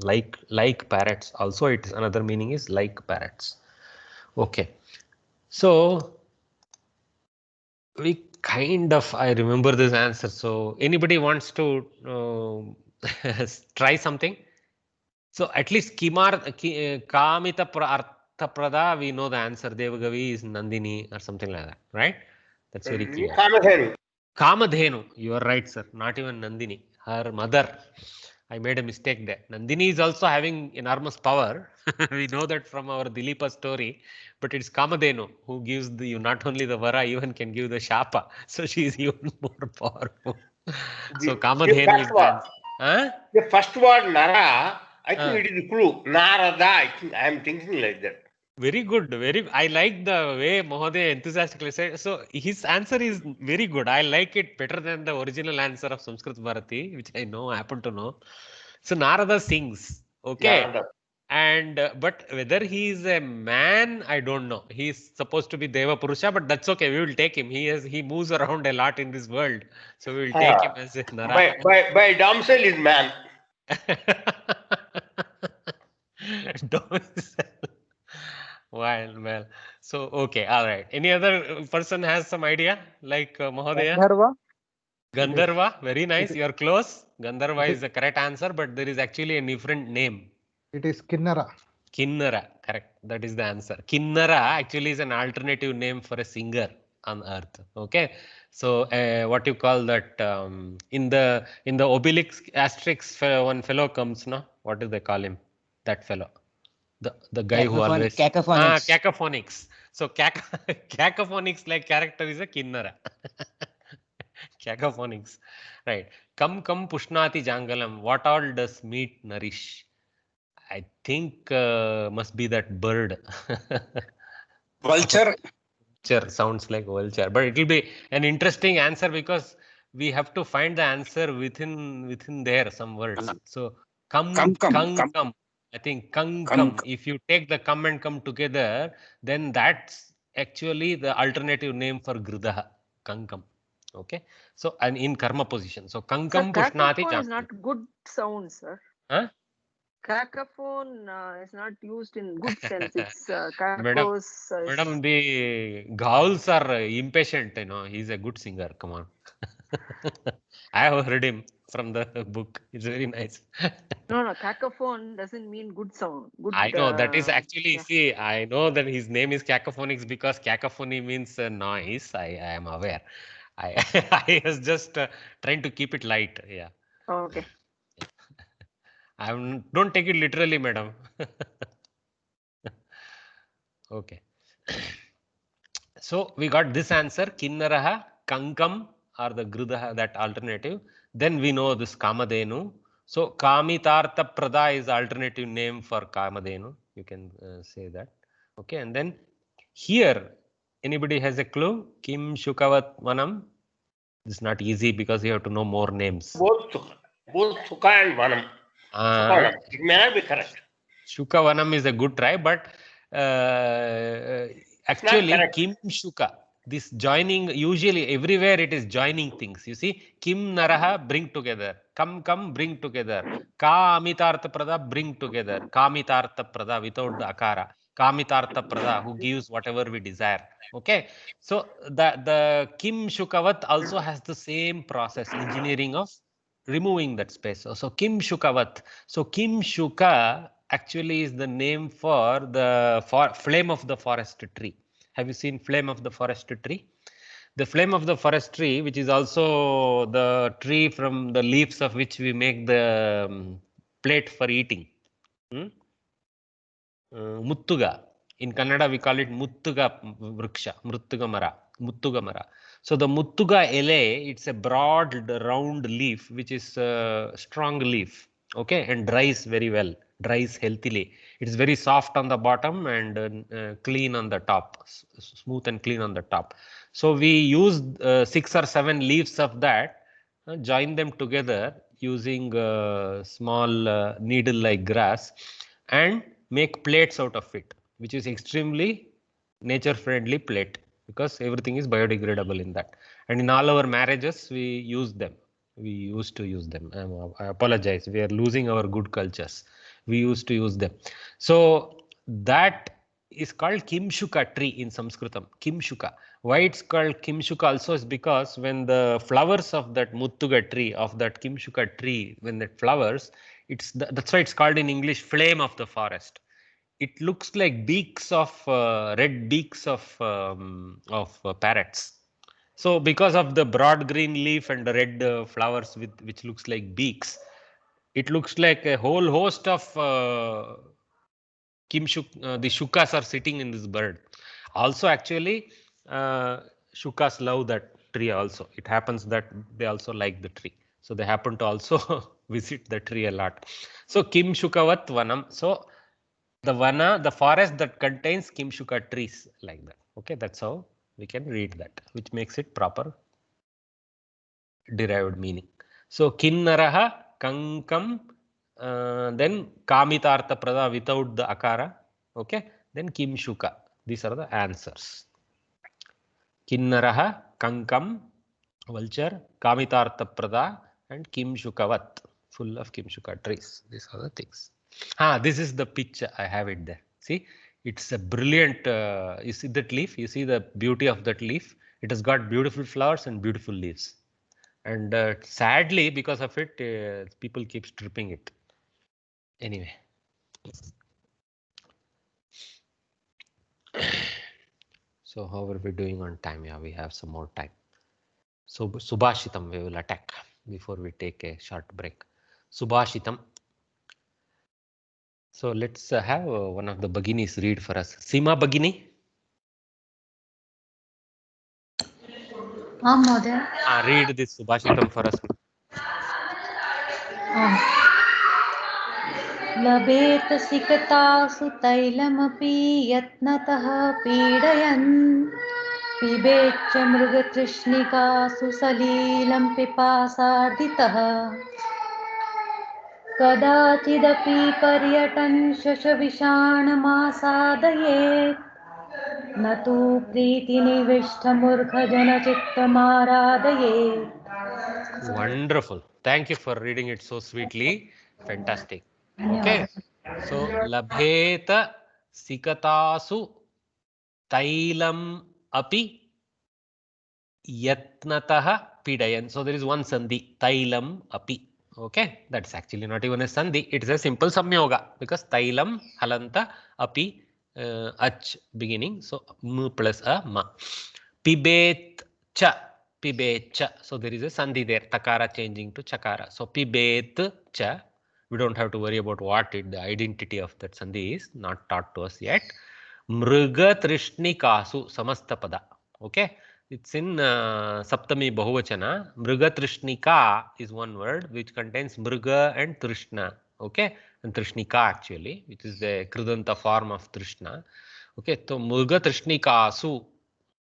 A: Like parrots. Also, it is another meaning is like parrots. Okay. So we kind of, I remember this answer. So anybody wants to try something? So at least Kamita Artha Prada, we know the answer. Devagavi is Nandini or something like that, right? That's very clear.
K: Kamadhenu.
A: Kamadhenu, you are right, sir. Not even Nandini, her mother. I made a mistake there. Nandini is also having enormous power. We know that from our Dilipa story, but it's Kamadhenu who gives not only the Vara, even can give the Shapa. So she is even more powerful. So Kamadhenu is the answer.
K: The first word Nara I think it is a clue. Narada, I think I am thinking like that.
A: Very good. I like the way Mohoday enthusiastically said. So his answer is very good. I like it better than the original answer of Sanskrit Bharati, which I happen to know. So Narada sings. Okay.
K: Narada.
A: And but whether he is a man, I don't know. He's supposed to be Deva Purusha, but that's okay. We will take him. He moves around a lot in this world, so we will take him as a Nara.
K: By domicile is man.
A: Well. So okay, all right. Any other person has some idea, like Mahodaya?
F: Gandharva.
A: Gandharva, very nice. You are close. Gandharva is the correct answer, but there is actually a different name.
B: It is Kinnara.
A: Kinnara, correct. That is the answer. Kinnara actually is an alternative name for a singer on earth. Okay, so what you call that in the Obelix Asterix one fellow comes, no? What do they call him? That fellow, the guy who always cacophonics. So cacophonics like character is a Kinnara. Cacophonics, right? Come Pushnati Jangalam. What all does meat nourish? I think must be that bird.
K: Vulture.
A: Vulture sounds like vulture, but it will be an interesting answer because we have to find the answer within there some words. So come. I think come. If you take the come and come together, then that's actually the alternative name for Gridaha. Kankam. Okay. So and in karma position. So kankam pushnati.
D: Cacophone is not good sound, sir.
A: Huh?
D: Cacophone is not used in good sense. It's
A: Madam, the Ghouls are impatient. He's a good singer. Come on. I have heard him from the book. It's very nice.
D: No, cacophone doesn't mean good sound. Good,
A: I know that is actually, see, I know that his name is Cacophonics because cacophony means noise. I am aware. I was just trying to keep it light. Yeah.
D: Okay.
A: Don't take it literally, madam. Okay. So we got this answer, Kinnaraha, Kankam or the Gridaha, that alternative. Then we know this Kamadhenu. So Kamitartha Prada is the alternative name for Kamadhenu. You can say that. Okay. And then here, anybody has a clue? Kim Shukavat Vanam. This is not easy because you have to know more names.
K: Both Sukha and Vanam. It may not be correct.
A: Shukavanam is a good try, but actually Kim Shuka, this joining, usually everywhere it is joining things. You see, Kim Naraha, bring together. Come, bring together. Ka Amitartha Prada, bring together. Kamitartha Prada without the akara. Kamitartha Prada, who gives whatever we desire. Okay, so the Kim Shukavat also has the same process, engineering of removing that space. So Kim Shukavat. So Kim Shuka actually is the name for the flame of the forest tree. Have you seen flame of the forest tree? The flame of the forest tree, which is also the tree from the leaves of which we make the plate for eating. Muttuga. In Kannada, we call it Muttuga Vriksha, Muttuga Mara. So the Muttuga ele, it's a broad, round leaf, which is a strong leaf, okay, and dries very well, dries healthily. It's very soft on the bottom and clean on the top, smooth and clean on the top. So we use 6 or 7 leaves of that, join them together using small needle-like grass and make plates out of it, which is extremely nature-friendly plate because everything is biodegradable in that. And in all our marriages, we use them. We used to use them. I apologize. We are losing our good cultures. We used to use them. So that is called Kimshuka tree in Sanskritam. Kimshuka. Why it's called Kimshuka also is because when the flowers of that Muttuga tree, of that Kimshuka tree, when it flowers, that's why it's called in English flame of the forest. It looks like beaks of red beaks of parrots. So because of the broad green leaf and the red flowers which looks like beaks, it looks like a whole host of the shukas are sitting in this bird. Also, actually, shukas love that tree also. It happens that they also like the tree. So they happen to also visit the tree a lot. So Kimshukavat Vanam. So the vana, the forest that contains Kimshuka trees, like that. Okay, that's how we can read that, which makes it proper derived meaning. So Kinnaraha, Kankam, then Kamitartha Prada without the akara. Okay, then Kimshuka. These are the answers. Kinnaraha, Kankam, vulture, Kamitartha Prada, and Kimshukavat, full of Kimshuka trees. These are the things. This is the picture. I have it there. See, it's a brilliant. You see that leaf? You see the beauty of that leaf? It has got beautiful flowers and beautiful leaves. And sadly, because of it, people keep stripping it. Anyway. So how are we doing on time? Yeah, we have some more time. So Subhashitam we will attack before we take a short break. Subhashitam. So let's have one of the Bhaginis read for us. Seema Bhagini. Read this Subhashitam for us.
L: लभेत सिकतासु तैलमपि यत्नतः पीडयन् पिबेच्च मृगतृष्णिकासु सलीलं पिपासार्दितः कदाचिदपि पर्यटन् शशविषाणमासादयेत् न तु प्रीतिनिविष्टमूर्खजनचित्तमारादयेत्.
A: Wonderful. Thank you for reading it so sweetly. Fantastic. Okay. So labheta sikatasu tailam api yatnataha pidayan. So there is one sandhi, tailam api. Okay, that's actually not even a sandhi. It is a simple samyoga because tailam halanta api ach beginning. So m plus a ma. Pibet cha. Pibet cha. So there is a sandhi there. Takara changing to chakara. So pibet cha. We don't have to worry about what the identity of that sandhi is. Not taught to us yet. Mruga trishnikasu samastapada. Okay. It's in Saptami Bahuvachana. Mruga Trishnika is one word which contains Mruga and Trishna. Okay, and Trishnika actually, which is the Kridanta form of Trishna. Okay, so Mruga Trishnikasu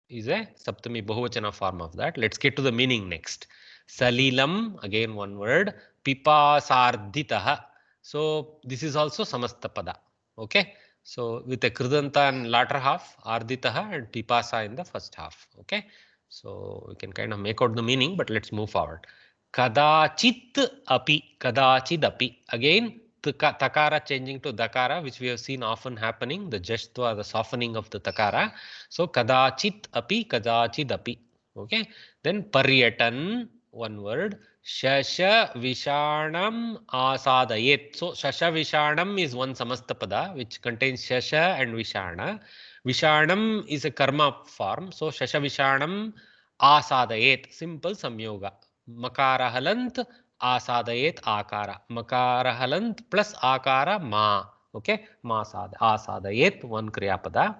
A: is a Saptami Bahuvachana form of that. Let's get to the meaning next. Salilam, again one word. Pipasarditaha. So this is also Samastapada. Okay. So with a Kridanta in latter half, Arditaha and Pipasa in the first half. Okay. So we can kind of make out the meaning, but let's move forward. Kadachit api, kadachid api. Again, takara changing to dakara, which we have seen often happening, the jashtva, the softening of the takara. So kadachit api, kadachid api. Okay. Then paryatan, one word. Shasha Vishanam Asadayet. So Shasha Vishanam is one Samastapada which contains Shasha and Vishana. Vishanam is a karma form. So Shasha Vishanam Asadayet. Simple Samyoga. Makara Halant Asadayet Akara. Makara Halant plus Akara Ma. Okay. Ma Asadayet. One Kriyapada.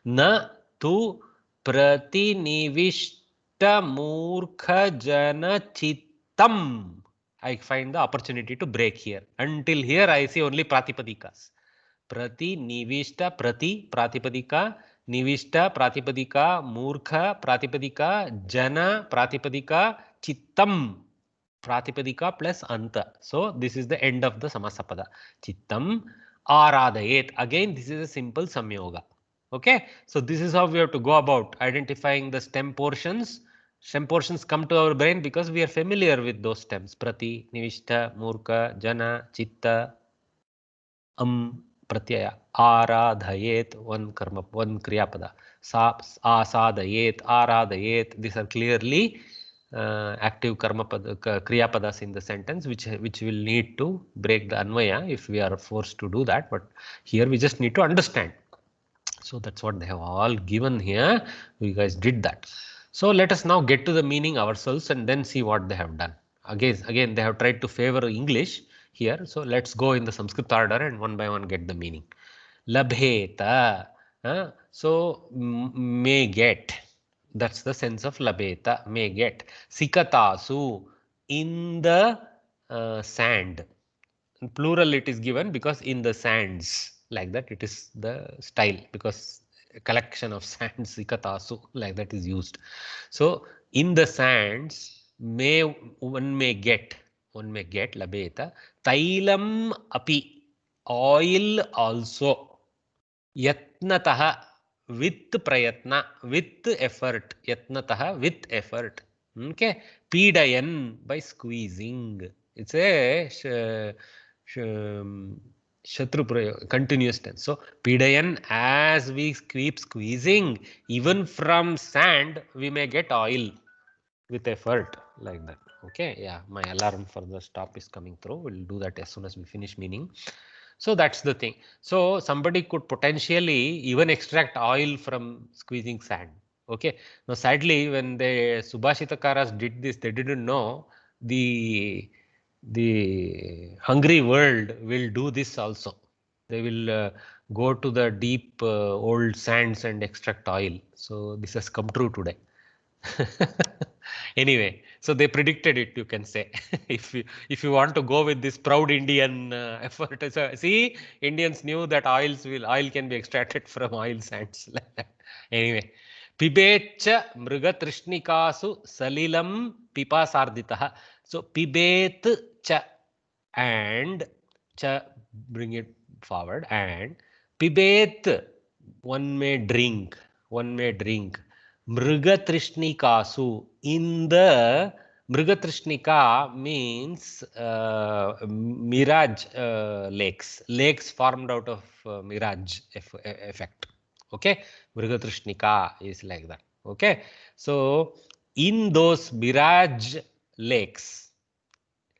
A: Na tu Pratinivisht Murkha Jana Chit. I find the opportunity to break here. Until here, I see only Pratipadikas. Prati, Nivishta, Prati, Pratipadika, Nivishta, Pratipadika, Murkha, Pratipadika, Jana, Pratipadika, Chittam, Pratipadika plus Anta. So this is the end of the Samasapada. Chittam, Aradayet. Again, this is a simple Samyoga. Okay. So this is how we have to go about identifying the stem portions. Stem portions come to our brain because we are familiar with those stems. Prati, Nivishta, Murka, Jana, Chitta, Pratyaya, Aradhayet, one karma, one kriyapada. Asadayet, Aradhayet. These are clearly active karma kriyapadas in the sentence, which will need to break the anvaya if we are forced to do that. But here we just need to understand. So that's what they have all given here. You guys did that. So let us now get to the meaning ourselves and then see what they have done. Again, they have tried to favor English here. So let's go in the Sanskrit order and one by one get the meaning. Labheta. So may get. That's the sense of labheta, may get. Sikatasu. In the sand. In plural it is given because in the sands, like that it is the style, because a collection of sands, ikatasu, like that is used. So in the sands one may get labeta tailam api, oil also, yatnatah, with prayatna, with effort, yatnatah, with effort. Okay, pidayan, by squeezing. It's a shatru prayoga, continuous tense. So pidayan, as we keep squeezing, even from sand we may get oil with effort, like that. Okay, yeah, my alarm for the stop is coming through. We'll do that as soon as we finish meaning. So that's the thing. So somebody could potentially even extract oil from squeezing sand. Okay. Now sadly, when the Subhashitakaras did this, they didn't know the hungry world will do this also. They will go to the deep old sands and extract oil. So this has come true today. Anyway, so they predicted it, you can say. if you want to go with this proud Indian effort, so see, Indians knew that oil can be extracted from oil sands. Anyway, pibecha mriga trishnikasu salilam pipasarditaha. So pibet cha, and cha, bring it forward, and pibet, one may drink. Mrigatrishhnikasu, in the Mrigatrishnika means mirage lakes formed out of mirage effect. Okay, Mrigatrishnika is like that. Okay, so in those mirage lakes,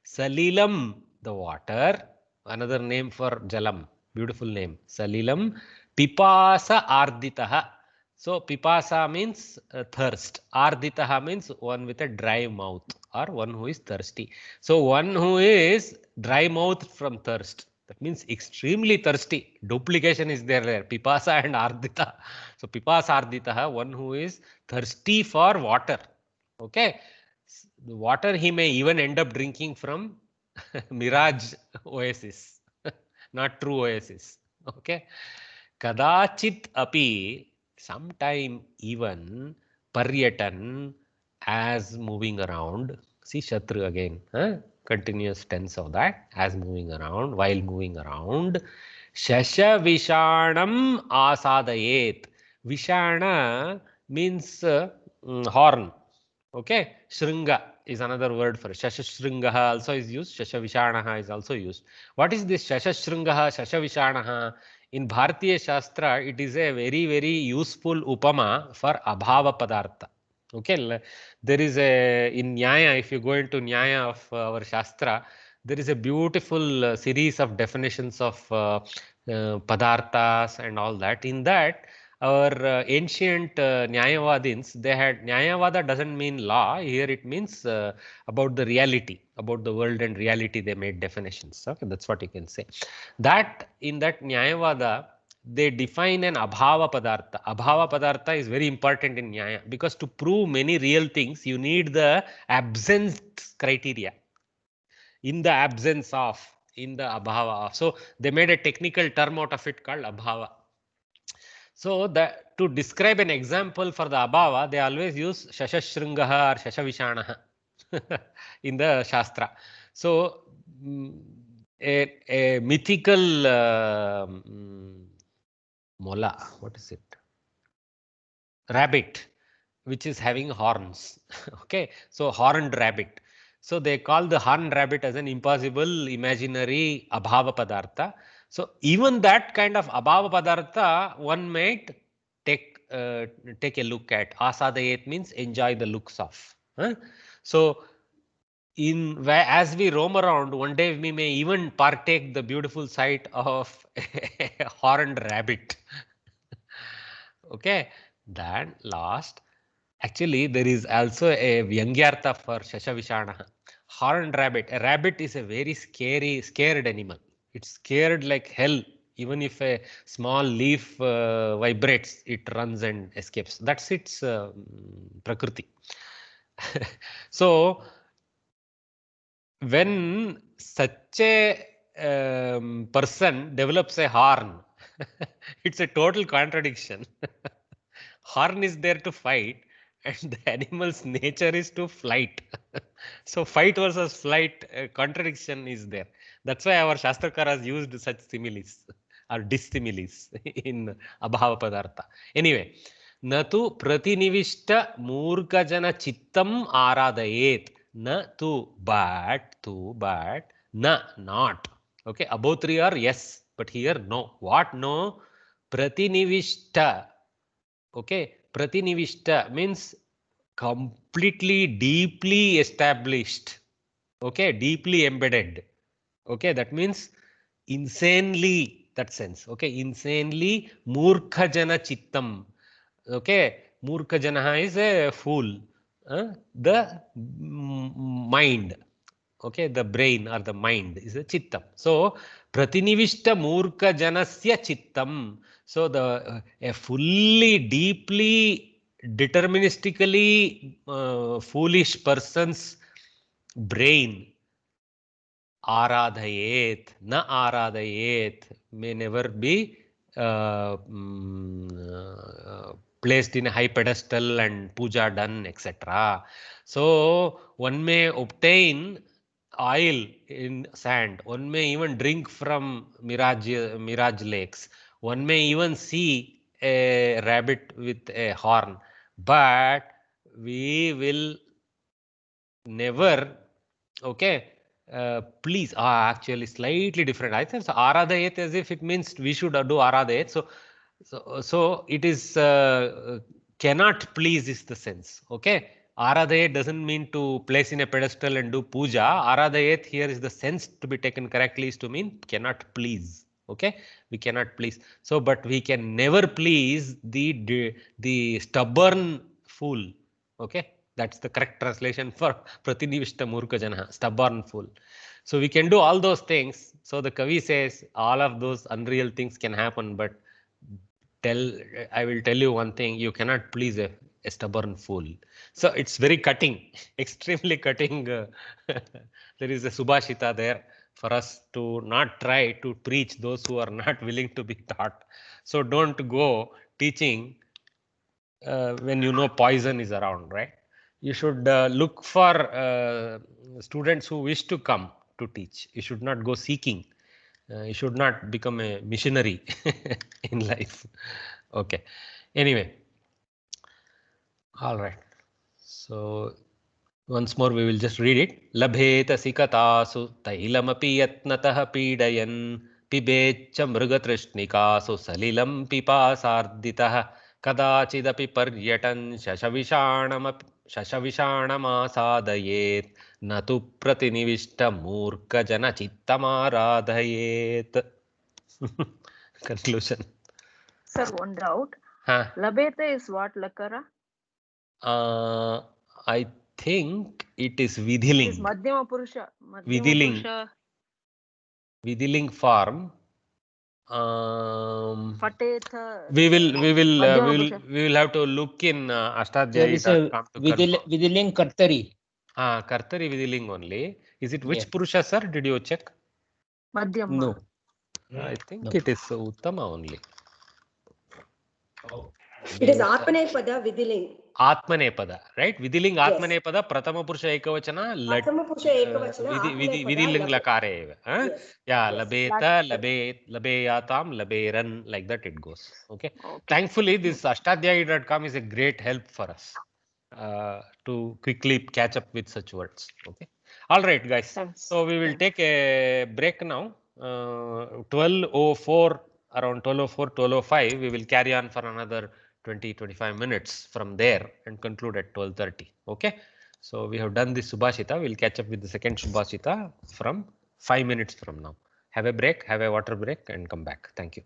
A: Salilam, the water, another name for Jalam, beautiful name, Salilam, Pipasa Arditaha. So pipasa means thirst. Arditaha means one with a dry mouth, or one who is thirsty. So one who is dry mouth from thirst, that means extremely thirsty. Duplication is there. Pipasa and ardita. So pipasa arditaha, one who is thirsty for water. Okay. The water he may even end up drinking from mirage oasis, not true oasis. Okay. Kadachit api, sometime even, paryatan, as moving around. See Shatru again, continuous tense of that, as moving around, while moving around. Shasha vishanam asadayet. Vishana means horn. Okay, Shringa is another word for it. Shasha Shringaha also is used. Shasha Vishanaha is also used. What is this Shasha Shringaha, Shasha Vishanaha? In Bharatiya Shastra, it is a very, very useful upama for abhava padartha. Okay, there is a, in Nyaya, if you go into Nyaya of our Shastra, there is a beautiful series of definitions of padarthas and all that. In that, our ancient Nyayavadins, they had, Nyayavada doesn't mean law, here it means about the reality, about the world and reality, they made definitions. Okay, that's what you can say. That, in that Nyayavada, they define an abhava padartha. Abhava padartha is very important in Nyaya, because to prove many real things, you need the absence criteria. In the absence of, in the abhava of. So they made a technical term out of it called abhava. So to describe an example for the abhava, they always use Shasha Shringaha or Shasha Vishanaha in the Shastra. So a mythical mola, what is it? Rabbit, which is having horns. Okay, so horned rabbit. So they call the horned rabbit as an impossible imaginary abhava padartha. So even that kind of abhava padartha, one might take a look at. Asadayet means enjoy the looks of. So as we roam around, one day we may even partake the beautiful sight of a horned rabbit. Okay, then last, actually there is also a Vyangyartha for Shasha Vishanaha. Horned rabbit. A rabbit is a very scared animal. It's scared like hell. Even if a small leaf vibrates, it runs and escapes. That's its prakriti. So when such a person develops a horn, it's a total contradiction. Horn is there to fight, and the animal's nature is to flight. So fight versus flight contradiction is there. That's why our Shastrakaras used such similes or dissimiles in Abhava Padartha. Anyway, न तु प्रतिनिविष्ट मूर्खजन चित्तम आराधयेत. Na to, but na, not. Okay, above three are yes, but here no. What no? Pratinivishta. Okay, pratinivishta means completely, deeply established. Okay, deeply embedded. Okay, that means insanely, that sense. Okay, insanely murkhajana chittam. Okay, murkhajana is a fool. The mind, okay, the brain or the mind is a chittam. So pratinivishta murkha janasya chittam. So the a fully deeply deterministically foolish person's brain aradhayet, na aradhayet, may never be placed in a high pedestal and puja done, etc. So one may obtain oil in sand, one may even drink from mirage lakes, one may even see a rabbit with a horn, but we will never, okay, please, actually slightly different. I think so aradhayet as if it means we should do aradhayet. So it is cannot please is the sense. Okay, aradhayet doesn't mean to place in a pedestal and do puja. Aradhayet here is the sense to be taken correctly is to mean cannot please. Okay, we cannot please. So, but we can never please the stubborn fool. Okay, that's the correct translation for pratinivishta murkha jana, stubborn fool. So we can do all those things. So the Kavi says all of those unreal things can happen, but I will tell you one thing, you cannot please a stubborn fool. So it's very cutting, extremely cutting. There is a Subhashita there for us to not try to preach those who are not willing to be taught. So don't go teaching when you know poison is around, right? You should look for students who wish to come to teach. You should not go seeking. You should not become a missionary in life. Okay. Anyway, all right. So once more we will just read it. Labheta sikatasu tailamapi yatnatah pidayan pibeccha mrugatrishhnikasu salilam pipasarditah कदाचिदपि पर्यटन् शशविषाणमासादयेत् न तु प्रतिनिविष्टमूर्खजनचित्तमाराधयेत्. Conclusion.
D: Sir, one doubt. Labheta is what, lakara?
A: I think it is vidhiling.
D: It is madhyama purusha.
A: Vidhiling form. We will have to look in Ashtadhyayi.com to
M: Vidhiling Kartari.
A: Kartari Vidhiling only. Is it which Purusha, sir? Did you check?
D: Madhyama.
M: No.
A: I think it is Uttama only.
N: It is Atmanepada Vidhiling.
A: Atmanepada, right? Vidhiling Atmanepada, Pratama Purusha Ekavachana, Vidhiling Lakare. Yeah, Labeta, Labeyatam, Laberan, like that it goes. Okay. Thankfully, this Ashtadhyayi.com is a great help for us to quickly catch up with such words. Okay. All right, guys. So we will take a break now. 12:04, around 12:04, 12:05, we will carry on for another 20-25 minutes from there and conclude at 12:30. Okay. So we have done this Subhashita. We'll catch up with the second Subhashita from 5 minutes from now. Have a break, have a water break and come back. Thank you.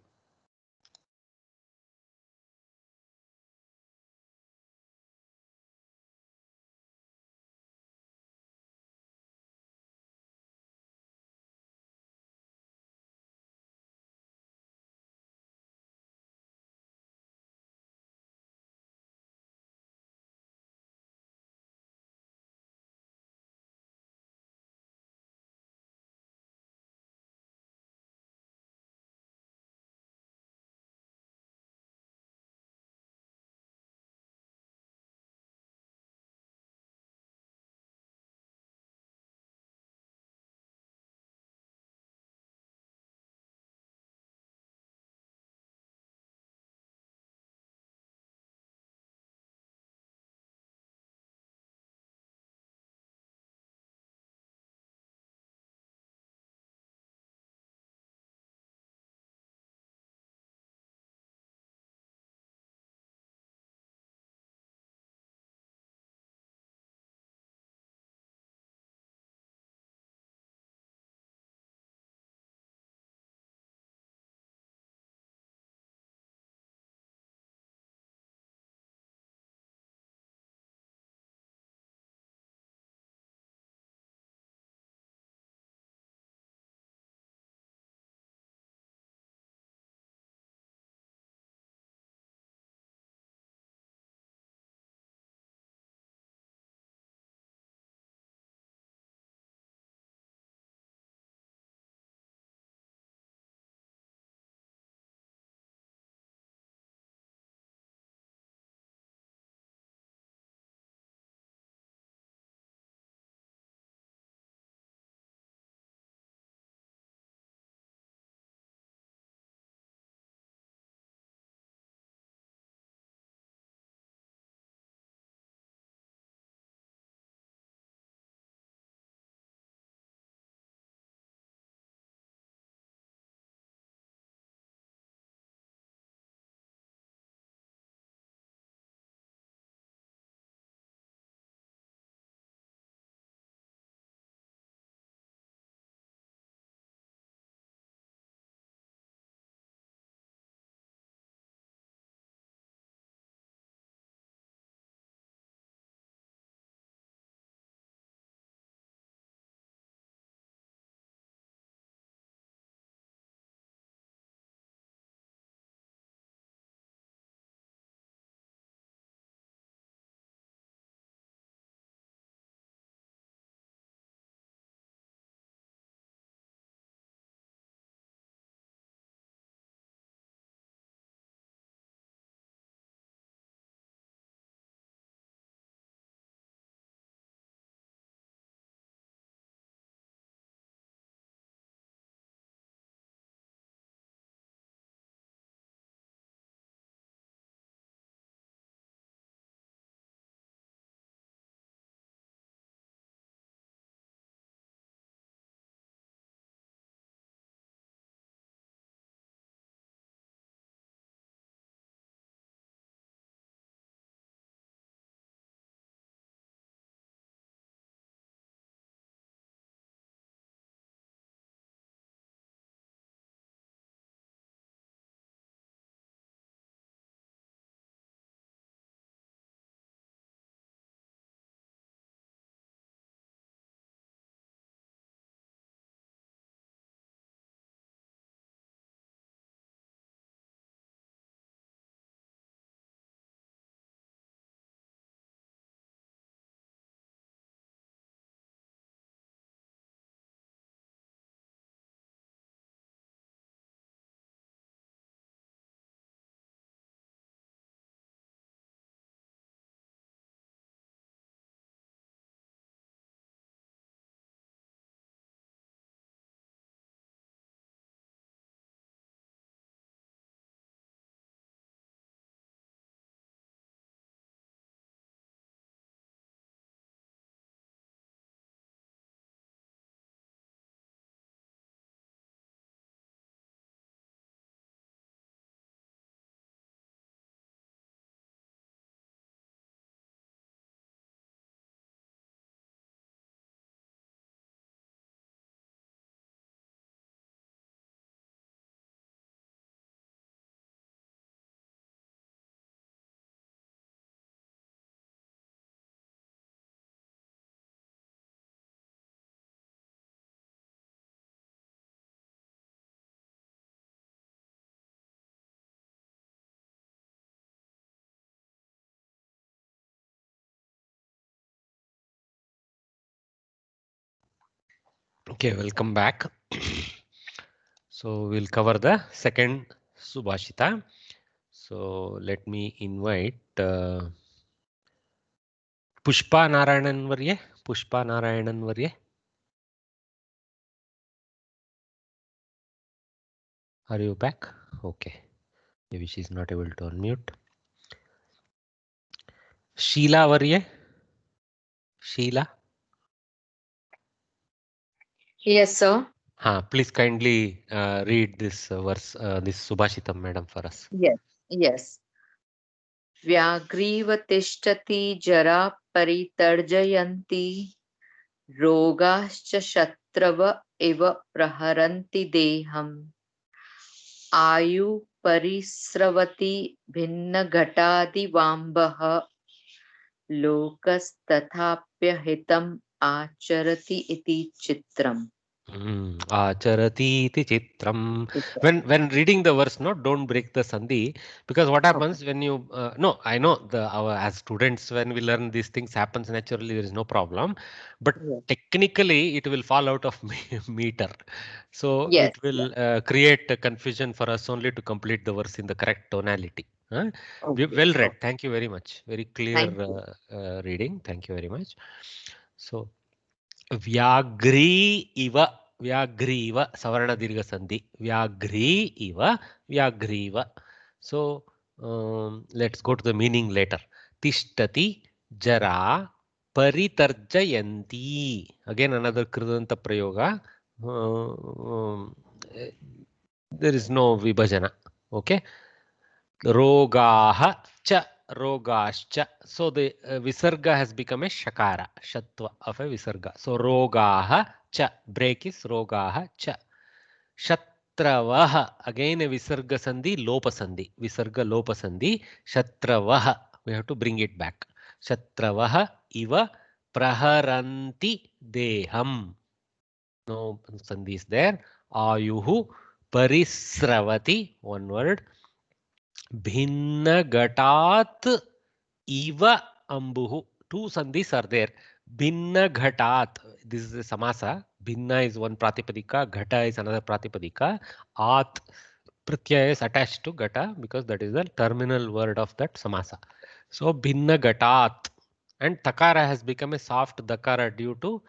A: Okay, welcome back. So we'll cover the second Subhashita. So let me invite Pushpa Narayanan Varye. Pushpa Narayanan Varye. Are you back? Okay. Maybe she's not able to unmute. Sheila Varye. Sheila.
O: Yes, sir.
A: Please kindly read this verse, this Subhashitam, madam, for us.
O: Yes. Yes. व्याघ्रीव तिष्ठति जरा परितर्जयन्ति रोगाश्च शत्रव इव प्रहरन्ति देहम् आयु परिस्रवति भिन्नघटादिवाम्बः लोकस्तथाप्यहितम् आचरति इति चित्रम्.
A: Acharati iti chitram. When reading the verse, no, don't break the sandhi, because what happens when you no, I know as students when we learn these things happens naturally, there is no problem, but technically it will fall out of meter, so it will create a confusion for us only to complete the verse in the correct tonality. Well read. Thank you very much. Very clear reading. Thank you very much. So Vyagri iva, Vyagriva, Savarna Dirgha Sandhi, Vyagri iva, Vyagriva. So let's go to the meaning later. Tishtati Jara Paritarjayanti. Again another Kridanta Prayoga. There is no Vibhajana. Okay. Rogaha cha. Rogascha. So the visarga has become a shakara, shatva of a visarga. So rogaha cha. Break is rogaha cha. Shatravaha. Again a visarga sandhi, lopa sandhi. Visarga lopa sandhi. Shatravaha. We have to bring it back. Shatravaha iva praharanti deham. No sandhi is there. Ayuhu parisravati. One word. Bhinnagatat iva ambuhu. Two sandhis are there. Bhinnagatat. This is a samasa. Bhinna is one pratipadika. Ghata is another pratipadika. At pratyaya is attached to gata because that is the terminal word of that samasa. So bhinnagatat. And takara has become a soft dakara due to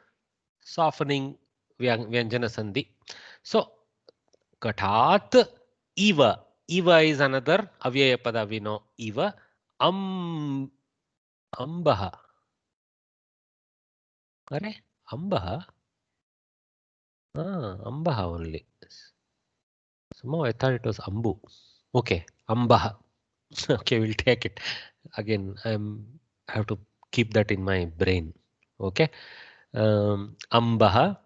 A: softening vyanjana sandhi. So gatat iva. Iva is another avyaya pada we know. Iva ambaha. Are ambaha? Ambaha only. Somehow I thought it was ambu. Okay, ambaha. Okay, we'll take it. Again, I have to keep that in my brain. Okay. Ambaha.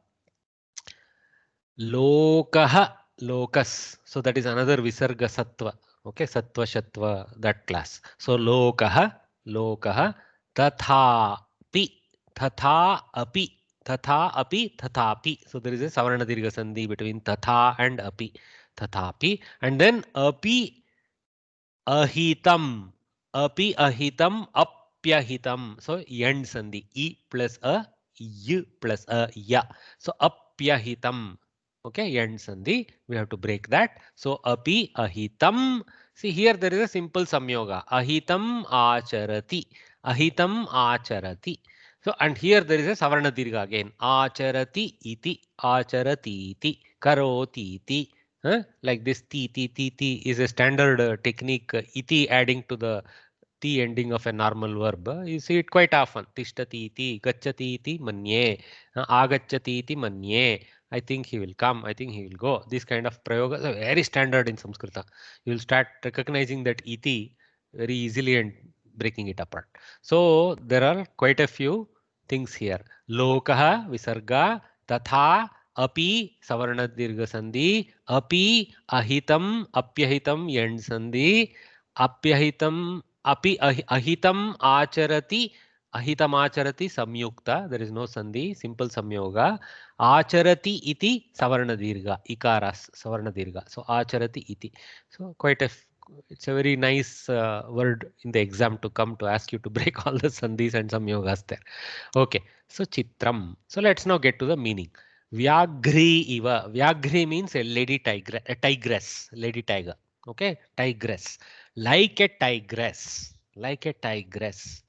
A: Lokaha. Lokas. So that is another visarga sattva. Okay, sattva, shatva, that class. So lokaha, lokaha, tathapi, tatha api, tatha api, tathapi. So there is a savarna dirgha sandhi between tatha and api, tathapi, and then api ahitam, api ahitam, apyahitam. So end sandhi, e plus a, y plus a, ya. So apyahitam. Okay, end sandhi. We have to break that. So api ahitam. See here there is a simple samyoga. Ahitam acharati. Ahitam acharati. So and here there is a savarna dirgha again. Acharati iti. Acharati iti. Karoti iti. Like this ti is a standard technique. Iti adding to the T ending of a normal verb. You see it quite often. Tishtati iti, gacchati iti, manye, agacchati iti, manye. I think he will come. I think he will go. This kind of prayogas are very standard in Sanskrita. You will start recognizing that iti very easily and breaking it apart. So there are quite a few things here. Lokaha, visarga, tatha, api, savarna dirgha sandhi, api, ahitam, apyahitam, end sandhi, apyahitam, api ahitam acharati, ahitam acharati samyukta. There is no sandhi, simple samyoga. Acharati iti savarna dirgha, ikaras savarna dirgha. So acharati iti. So quite a it's a very nice word in the exam to come to ask you to break all the sandhis and samyogas there. Okay, so chitram. So let's now get to the meaning. Vyagri iva. Vyagri means a lady tiger, a tigress, lady tiger. Okay, tigress. Like a tigress. Like a tigress.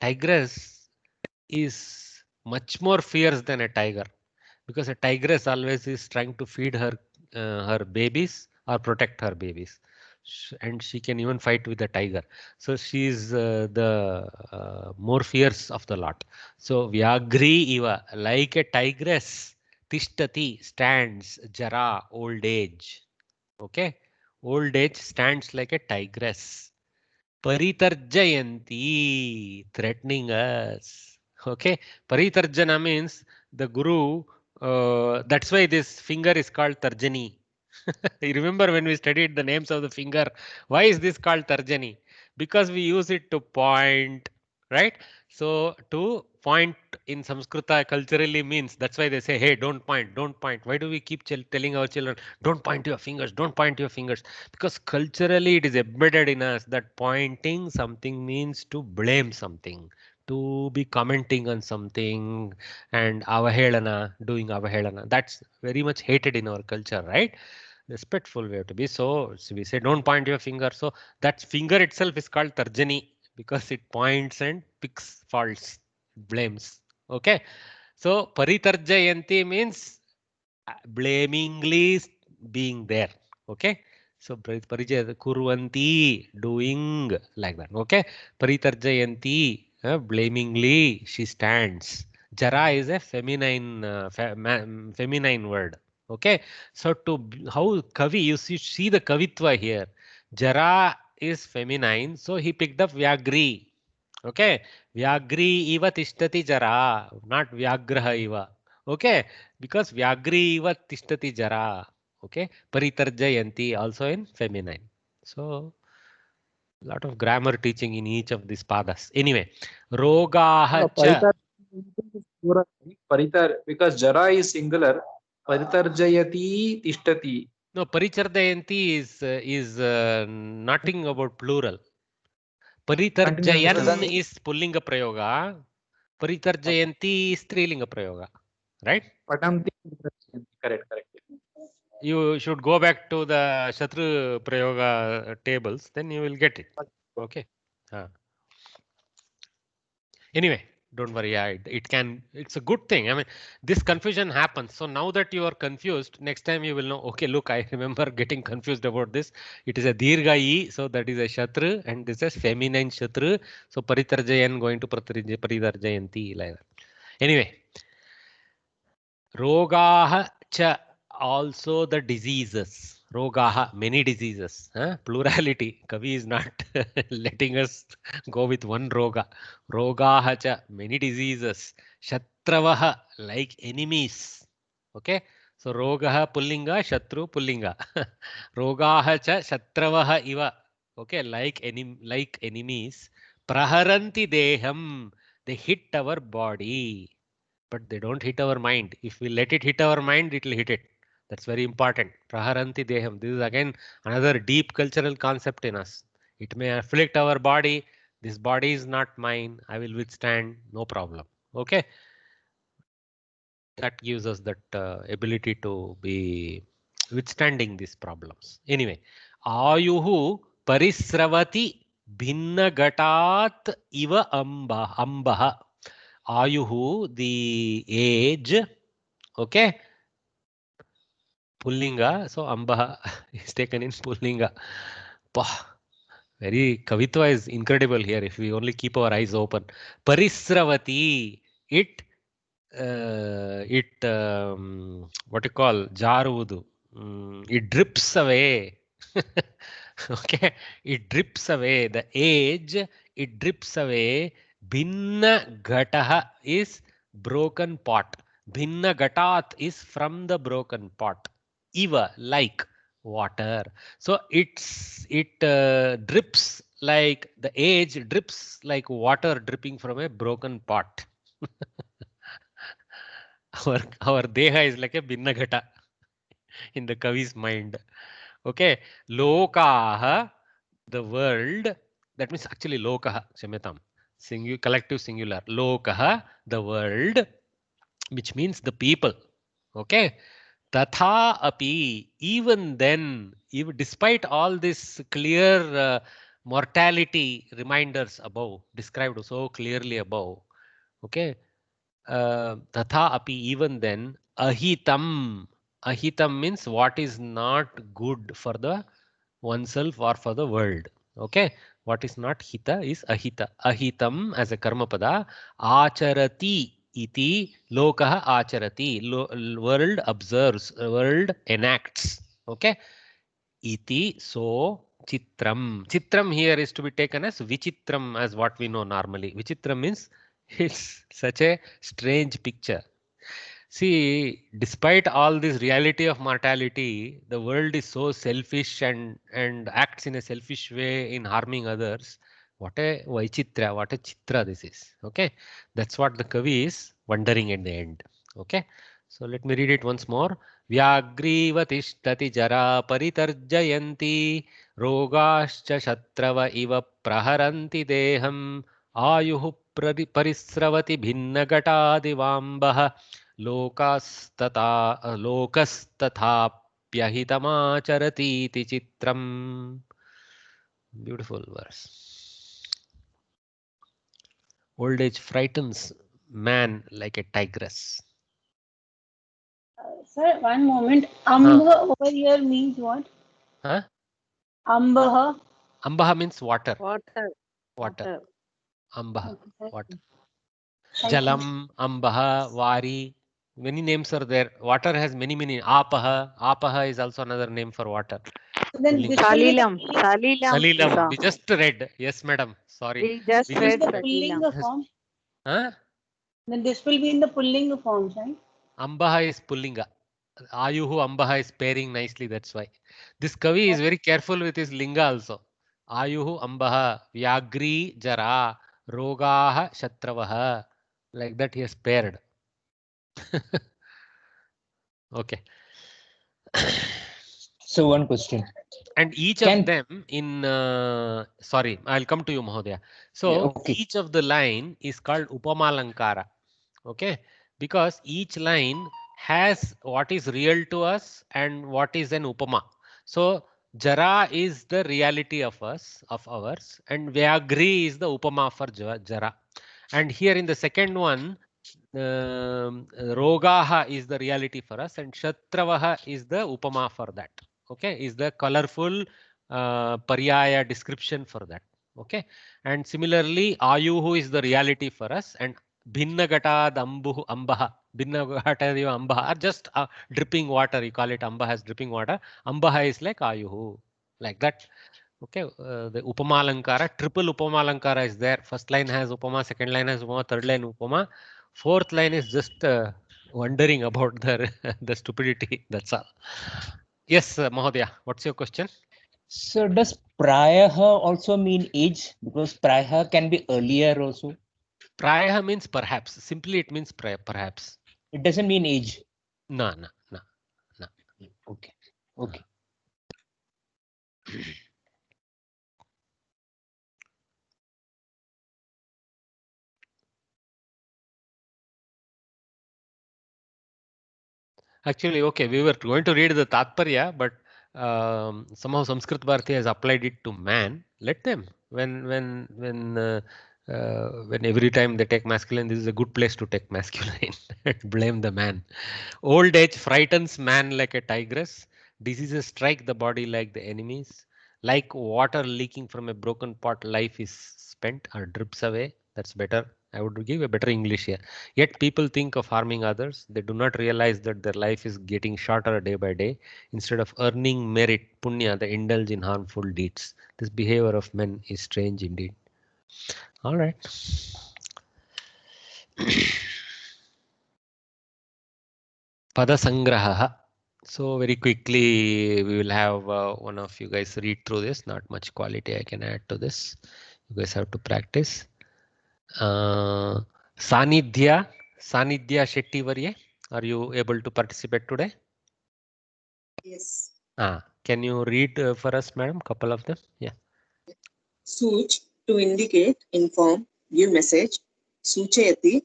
A: Tigress is much more fierce than a tiger, because a tigress always is trying to feed her babies or protect her babies, and she can even fight with a tiger. So she is the more fierce of the lot. So Vyagri iva, like a tigress. Tishtati, stands. Jara, old age. Okay, old age stands like a tigress. Paritarjayanti, threatening us. Okay, Paritarjana means the guru. That's why this finger is called Tarjani. You remember when we studied the names of the finger? Why is this called Tarjani? Because we use it to point, right? So to point in Samskrita culturally means, that's why they say, hey, don't point, don't point. Why do we keep telling our children, don't point your fingers, don't point your fingers? Because culturally it is embedded in us that pointing something means to blame something, to be commenting on something, and avahelana, doing avahelana. That's very much hated in our culture, right? Respectful we have to be. So we say don't point your finger. So that finger itself is called Tarjani, because it points and picks faults, blames. Okay. So Paritarjayanti means blamingly being there. Okay. So parijay kurvanti, doing like that. Okay. Paritarjayanti, blamingly she stands. Jara is a feminine feminine word. Okay. So how Kavi, you see the Kavitva here. Jara is feminine, so he picked up Vyagri. Okay. Vyagri iva tishtati jara, not Vyagraha iva. Okay, because Vyagri iva tishtati jara. Okay, Paritarjayanti also in feminine. So lot of grammar teaching in each of these padas. Anyway, Rogaha cha.
F: Because Jara is singular. Paritarjayati tishtati.
A: No, Paritarjayanti is nothing about plural. Paritarjayan is Pullinga Prayoga. Paritarjayanti is Strilinga Prayoga. Right?
F: Patamti. Correct.
A: You should go back to the Shatru Prayoga tables, then you will get it. Okay. Anyway, don't worry. It's a good thing. I mean, this confusion happens. So now that you are confused, next time you will know, okay, look, I remember getting confused about this. It is a Dirghai, so that is a Shatru, and this is feminine Shatru. So Paritarjayan going to Paritarjayanti like that. Anyway, Rogaha cha, also the diseases. Rogaha, many diseases. Plurality. Kavi is not letting us go with one roga. Rogaha cha, many diseases. Shatravaha, like enemies. Okay. So rogaha pullinga, shatru pullinga. Rogaha cha shatravaha iva. Okay, like enemies. Praharanti deham, they hit our body. But they don't hit our mind. If we let it hit our mind, it will hit it. That's very important. Praharanti deham. This is again another deep cultural concept in us. It may afflict our body. This body is not mine. I will withstand, no problem. Okay. That gives us that ability to be withstanding these problems. Anyway, Ayuhu parisravati bhinnagatat iva ambaha. Ayuhu, the age. Okay. Pullinga. So Ambaha is taken in Pullinga. Very Kavitva is incredible here if we only keep our eyes open. Parisravati. What you call Jarudu. It drips away. Okay. It drips away. The age, it drips away. Bhinna Gataha is broken pot. Bhinna Gatat is from the broken pot. Iva, like water. So it drips like the age drips like water dripping from a broken pot. Our deha is like a Bhinna Gata in the Kavi's mind. Okay. Lokaha, the world. That means actually Lokaha, Kshamyatam. Collective singular. Lokaha, the world, which means the people. Okay. Tatha api, even then, even despite all this clear mortality reminders above, described so clearly above. Okay. Tatha api, even then, ahitam. Ahitam means what is not good for the oneself or for the world. Okay. What is not hita is ahita. Ahitam as a karma pada. Acharati iti lokah acharati. World observes, world enacts. Okay. Iti, so chitram. Chitram here is to be taken as vichitram, as what we know normally. Vichitram means it's such a strange picture. See, despite all this reality of mortality, the world is so selfish and acts in a selfish way in harming others. What a Vaichitra, what a Chitra this is. Okay, that's what the Kavi is wondering at the end. Okay, so let me read it once more. Vyagrivatishtati jara paritarjayanti rogascha shatrava iva praharanti deham ayuhu parisravati bhinnagatativambah लोकस्तथाप्यहितमाचरति इति चित्रम्. Beautiful verse. Old age frightens man like a tigress.
L: Sir, one moment. Ambha over here means what?
A: Huh?
L: Ambaha.
A: Ambaha means water.
D: Water.
A: Ambaha,
L: Okay,
A: water.
L: thank you.
A: Jalam, Ambaha, Vari. Many names are there. Water has many. Apaha. Apaha is also another name for water.
L: So then this
D: Salilam.
A: Salilam. We just read. Yes, madam. Sorry.
D: We just
L: will
D: read
L: be the
D: Salilam.
L: pullinga form.
A: Huh?
L: Then this will be in the pullinga form, right?
A: Ambaha is pullinga. Ayuhu Ambaha is pairing nicely. That's why. This Kavi is very careful with his linga also. Ayuhu Ambaha, Vyagri Jara, Rogaha Shatravaha. Like that he has paired. Okay.
M: So one question.
A: And each of them in, sorry, I'll come to you, Mahodaya. So
M: Yeah, okay.
A: each of the line is called Upamalankara. Okay. Because each line has what is real to us and what is an Upama. So Jara is the reality of us, of ours, and Vyagri is the Upama for Jara. And here in the second one, Rogaha is the reality for us, and Shatravaha is the Upama for that. Okay, is the colorful Paryaya description for that. Okay, and similarly, Ayuhu is the reality for us, and Bhinnagata, Ambuhu, Ambaha, Bhinnagata, Ambaha are just dripping water. You call it Ambaha as dripping water. Ambaha is like Ayuhu, like that. Okay, the Upama Alankara, triple Upama Alankara is there. First line has Upama, second line has Upama, third line Upama. Fourth line is just wondering about the stupidity. That's all. Yes, Mahodaya, what's your question?
M: So does Prayaha also mean age? Because Prayaha can be earlier also.
A: Prayaha means perhaps. Simply it means perhaps.
M: It doesn't mean age.
A: No.
M: Okay. Okay.
A: Actually, okay, we were going to read the Tatparya, but somehow Sanskrit Bharati has applied it to man. Let them. When every time they take masculine, this is a good place to take masculine. Blame the man. Old age frightens man like a tigress. Diseases strike the body like the enemies. Like water leaking from a broken pot, life is spent or drips away. That's better. I would give a better English here. Yet people think of harming others. They do not realize that their life is getting shorter day by day. Instead of earning merit, punya, they indulge in harmful deeds. This behavior of men is strange indeed. All right. Padasangraha. So very quickly, we will have one of you guys read through this. Not much quality I can add to this. You guys have to practice. Sanidhya Shetty Varye, are you able to participate today?
P: Yes.
A: Can you read for us, madam? Couple of them. Yeah.
P: Such, to indicate, inform, give message. Suchayati,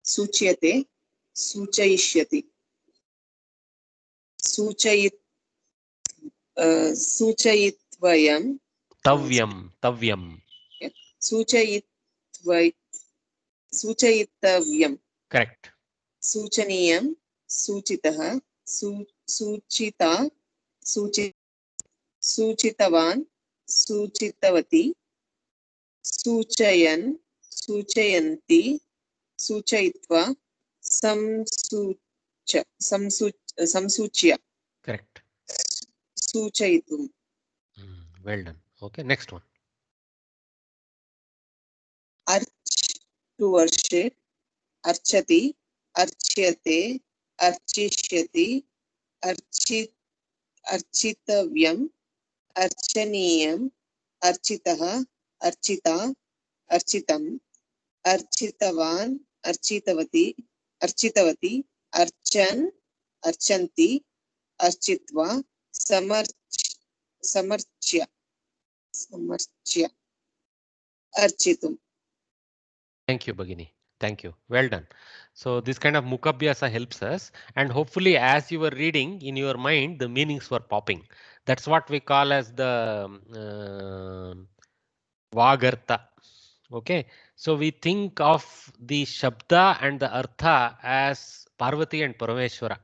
P: suchyate, suchayishyati. सूचयित्वयं
A: तव्यम
P: सूचयितव्यं
A: correct
P: सूचनीयं सूचितः सूचिता सूचितवान् सूचितवती सूचयन् सूचयन्ति सूचयित्वा संसूच्य
A: करेक्ट
P: सूचयितुं
A: well done okay next one
P: अर्च टू वर्शिप अर्चति अर्च्यते अर्चिष्यति अर्चितव्यम् अर्चनीयम् अर्चितः अर्चिता अर्चितम् अर्चितवान् अर्चितवती अर्चन् अर्चन्ति अर्चित्वा समर्च्य अर्चितुम्.
A: Thank you, Bhagini. Thank you. Well done. So this kind of mukhabhyasa helps us, and hopefully as you were reading in your mind, the meanings were popping. That's what we call as the vagartha. Okay. So we think of the shabda and the artha as Parvati and Parameshwara.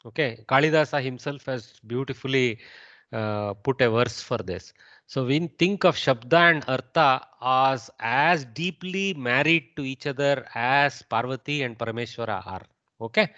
A: Okay. Kalidasa himself has beautifully put a verse for this. So we think of Shabda and Artha as deeply married to each other as Parvati and Parameshwara are. Okay.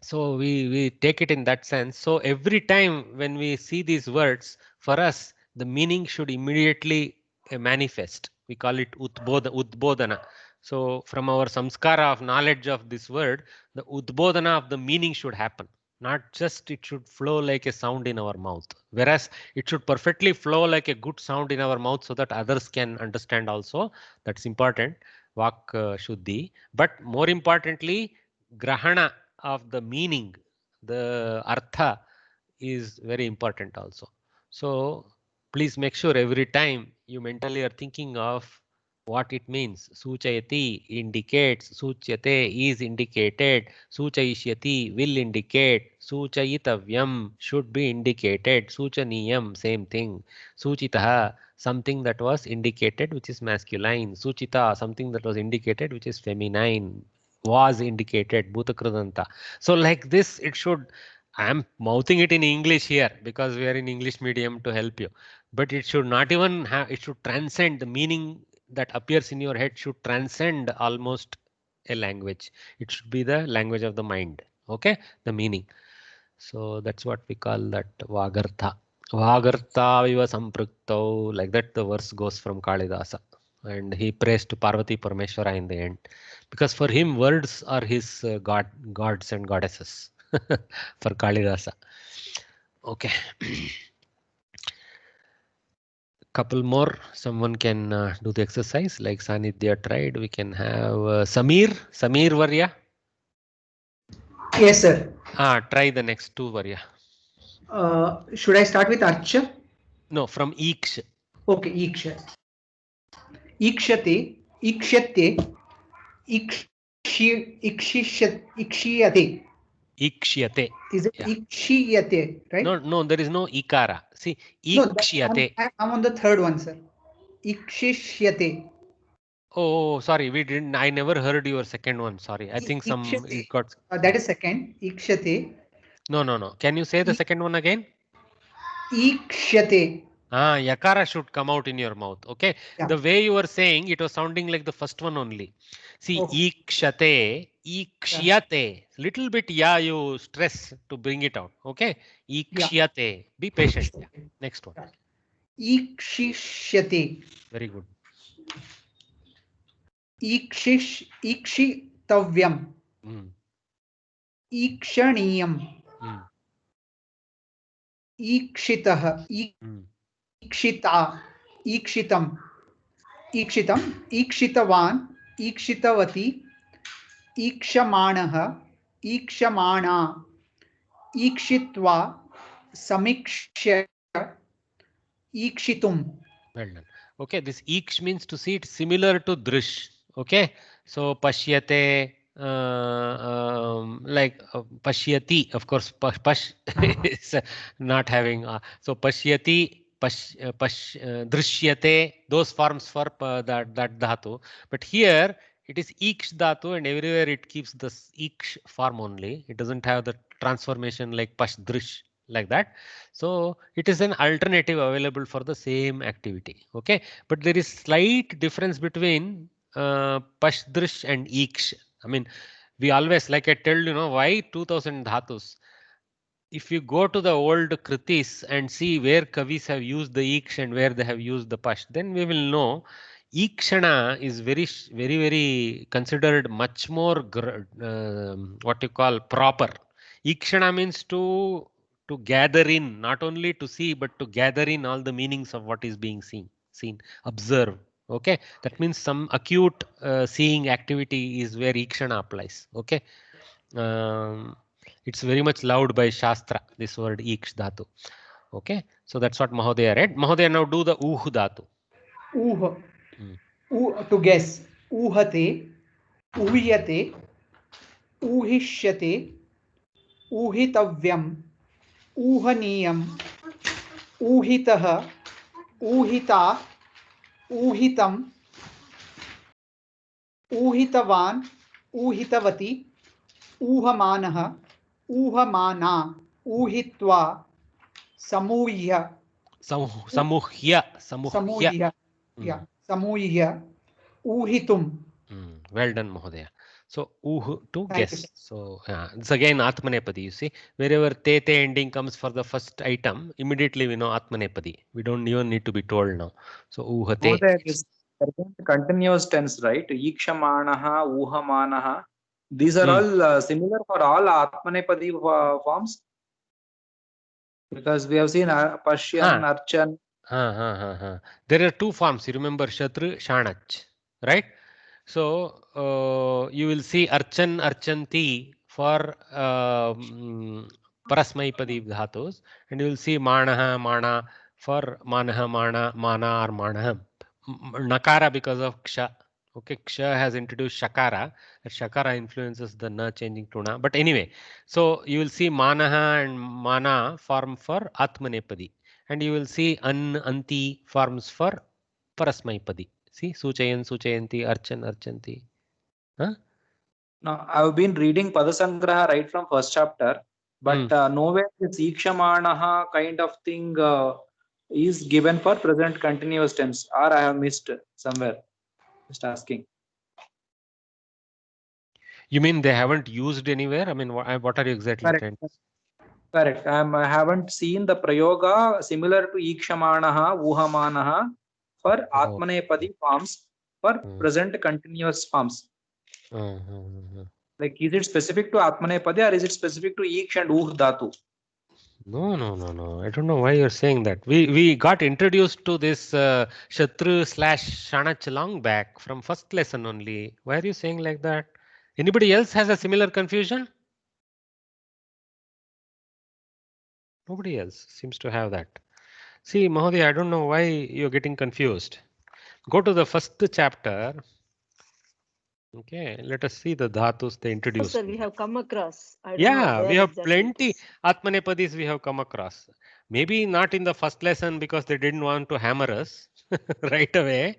A: So we take it in that sense. So every time when we see these words, for us, the meaning should immediately manifest. We call it Udbodhana. So from our samskara of knowledge of this word, the Udbodhana of the meaning should happen. Not just it should flow like a sound in our mouth, whereas it should perfectly flow like a good sound in our mouth so that others can understand also. That's important. Vak Shuddhi. But more importantly, grahana of the meaning, the artha is very important also. So please make sure every time you mentally are thinking of what it means. Suchayati indicates, suchyate is indicated, suchayishyati will indicate, suchayitavyam should be indicated, suchaniyam same thing, suchitaha something that was indicated which is masculine, suchita something that was indicated which is feminine, was indicated, bhutakridanta. So like this it should, I am mouthing it in English here because we are in English medium to help you, but it should not even have, it should transcend the meaning that appears in your head, should transcend almost a language. It should be the language of the mind. Okay, the meaning. So that's what we call that vagartha. Vagartha viva samprukto, like that the verse goes from Kalidasa. And he prays to Parvati Parameshwara in the end, because for him words are his gods and goddesses. For Kalidasa. Okay. Couple more. Someone can do the exercise like Sanidhya tried. We can have Samir Varya.
Q: Yes, sir.
A: Try the next two Varya.
Q: Should I start with Archa?
A: No, from Iksh.
Q: Okay, Iksha. Ikshate, Ikshate, Ikshiyate.
A: Ikshiyate.
Q: Is it Ikshiyate, right?
A: No, there is no ikara. See, Ikshiyate.
Q: No, I'm on the third one, sir. Ikshiyate.
A: Oh, sorry, we didn't. I never heard your second one. Sorry, I think some it got.
Q: That is second. Ikshate.
A: No. Can you say the second one again?
Q: Ikshate.
A: Yakara should come out in your mouth. Okay. Yeah. The way you were saying, it was sounding like the first one only. See, ikshate, ikshyate. Yeah. Little bit, you stress to bring it out. Okay. Ikshyate. Yeah. Be patient. Yeah. Next one.
Q: Ikshishyate.
A: Very good.
Q: Ikshitavyam. Ikshaniyam. Ikshitah. Ikshita, Ikshitam, Ikshitavan, Ikshitavati, Ikshamanaha, Ikshamana, Ikshitva, Samikshya, Ikshitum.
A: Well done. Okay, this Iksh means to see it similar to Drish. Okay, so Pashyate, like pashyati, of course, pash is not having. So pashyati, drishyate, those forms for that dhatu. But here it is iksh dhatu, and everywhere it keeps the iksh form only. It doesn't have the transformation like pash drish like that. So it is an alternative available for the same activity. Okay, but there is slight difference between pash drish and iksh. I mean, we always, like I told you, why 2000 dhatus. If you go to the old kritis and see where kavis have used the iksh and where they have used the pash, then we will know ikshana is very considered much more what you call proper. Ikshana means to gather in, not only to see but to gather in all the meanings of what is being seen, observe. Okay, that means some acute seeing activity is where ikshana applies. Okay, it's very much loved by Shastra, this word iksh dhatu. Okay, so that's what Mahodaya read. Mahodaya, now do the uh dhatu.
Q: To guess. Uhate, uhiyate, uhishyate, uhitavyam, uhaniyam, uhitah, uhita, uhitam, uhitavan, uhitavati, uhamanah, uhamana, uhitva, samuhya,
A: Samuhya.
Q: yeah, samuhya, uhitum.
A: Well done, Mahodaya. So to guess. So it's again Atmanepadi. You see, wherever te ending comes for the first item, immediately we know Atmanepadi. We don't even need to be told now. So uhate.
F: This continuous tense, right? Ikshamanaha, uhamanaha. These are all similar for all Atmanepadi forms. Because we have seen Pashyan, Archan.
A: There are two forms. You remember Shatru, Shanach, right? So you will see Archan, Archanti for Parasmaipadi dhatus, and you will see Manaha, Mana for Manaha, Mana or Manaha. Nakara because of Ksha. Okay, Ksha has introduced Shakara. Shakara influences the na changing to na. But anyway, so you will see Manaha and Mana form for Atmanepadi, and you will see Anti forms for Parasmaipadi. See, Suchayan, Suchayanti, Archan, Archanti.
F: Now, I've been reading Padasangraha right from first chapter, but nowhere this Ikshamanaha kind of thing is given for present continuous tense, or I have missed somewhere. Just asking.
A: You mean they haven't used anywhere? I mean, what are you exactly trying to say?
F: Correct. I haven't seen the prayoga similar to Ikshamanaha, Uhamanaha for Atmanepadi forms for present continuous forms. Like, is it specific to Atmanepadi or is it specific to Iksh and Uh dhatu?
A: No. I don't know why you're saying that. We got introduced to this Shatru/Shanach long back from first lesson only. Why are you saying like that? Anybody else has a similar confusion? Nobody else seems to have that. See, Mahodaya, I don't know why you're getting confused. Go to the first chapter. Okay, let us see the dhatus they introduced.
D: Sir, we have come across.
A: We have plenty Atmanepadis we have come across. Maybe not in the first lesson because they didn't want to hammer us right away.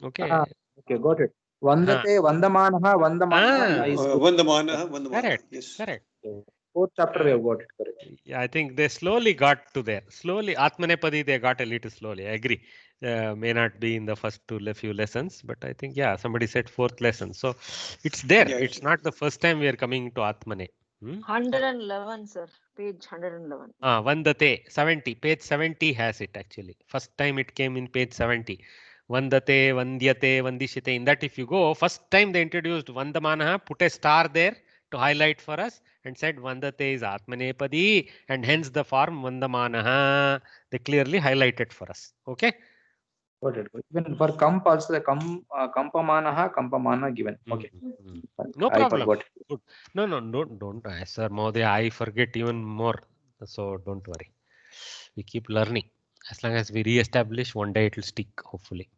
A: Okay.
F: Okay, got it. Vandate, Vandamanaha,
R: Vandamanaha.
A: Correct.
F: Fourth chapter we have got it, correct.
A: Yeah, I think they slowly got to there. Slowly, Atmanepadi they got a little slowly. I agree. May not be in the first few lessons, but I think somebody said fourth lesson. So it's there. It's not the first time we are coming to Atmane.
D: 111, sir. Page 111.
A: Vandate 70. Page 70 has it actually. First time it came in page 70. Vandate, Vandyate, Vandishite. In that, if you go, first time they introduced Vandamanaha, put a star there to highlight for us and said Vandate is Atmanepadi, and hence the form Vandamanaha. They clearly highlighted for us. Okay.
F: Got it. Even for Kamp also the Kampamana given. Okay.
A: No problem. Good. No, don't. Sir Mahodaya, I forget even more. So don't worry. We keep learning. As long as we re-establish, one day it will stick, hopefully.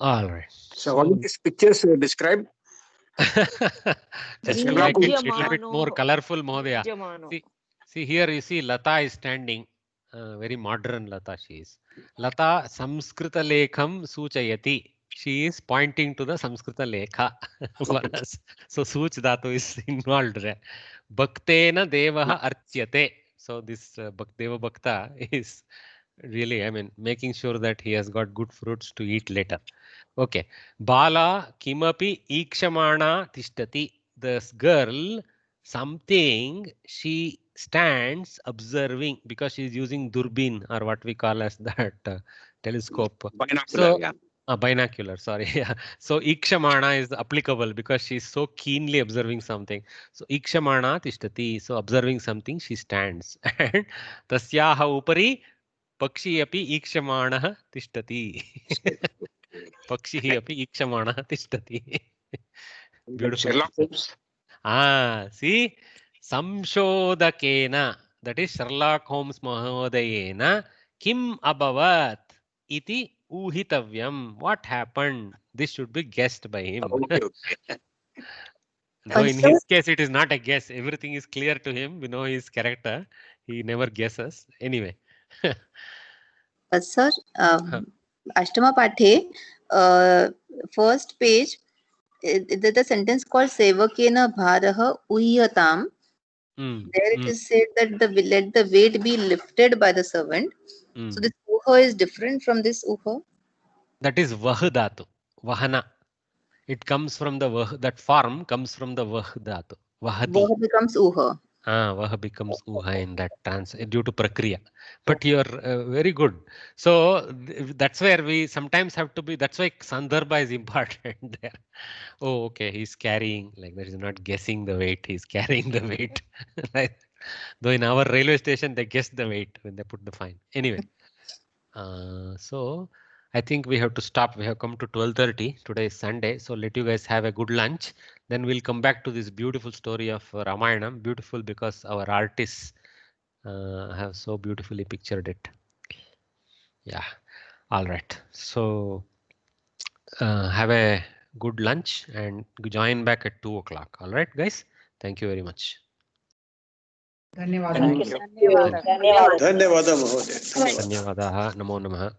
A: All right.
E: So what is this pictures described?
A: Just to make it a little bit
D: Vidyamano.
A: more colorful, Mohdaya.
D: Vidyamano.
A: See here, you see Lata is standing. Very modern Lata she is. Lata Samskrita Lekham Suchayati. She is pointing to the Samskrita Lekha. So Such Dhatu is involved there. Bhaktena Devaha Archyate. So this Deva Bhakta is really, I mean, making sure that he has got good fruits to eat later. Okay. Bala kimapi ikshamana tishtati. This girl, something she stands observing because she is using durbin, or what we call as that telescope.
E: Binocular,
A: So,
E: yeah.
A: Binocular, sorry. Yeah. So ikshamana is applicable because she is so keenly observing something. So ikshamana tishtati. So observing something, she stands. And tasyaha upari pakshi api ikshamanah tishtati. Pakshi api ikshamanah tishtati. Beautiful.
E: Sherlock Holmes.
A: See, samshodakena, that is Sherlock Holmes Mahodayena, kim abhavat iti uhitavyam. What happened? This should be guessed by him.
E: Okay.
A: Though in his case, it is not a guess. Everything is clear to him. We know his character. He never guesses. Anyway.
J: Sir, Ashtama Pathe, first page, the sentence called Sevakena Bharaha Uhiyatam. There it is said that let the weight be lifted by the servant. So this uha is different from this uha.
A: That is vah dhatu, vahana. It comes from the vah, that form comes from the vah dhatu. Vahati.
J: Vah becomes uha.
A: Vah becomes uha in that due to prakriya. But you are very good. So that's where we sometimes have to be, that's why sandarbha is important there. Oh, okay, he's carrying, like that is not guessing the weight, he's carrying the weight. Like, though in our railway station, they guess the weight when they put the fine. Anyway, so I think we have to stop. We have come to 12:30. Today is Sunday. So let you guys have a good lunch. Then we'll come back to this beautiful story of Ramayanam. Beautiful because our artists have so beautifully pictured it. Yeah. All right. So have a good lunch and join back at 2 o'clock. All right, guys. Thank you very much.
R: धन्यवादः महोदय
A: धन्यवादाः नमो नमः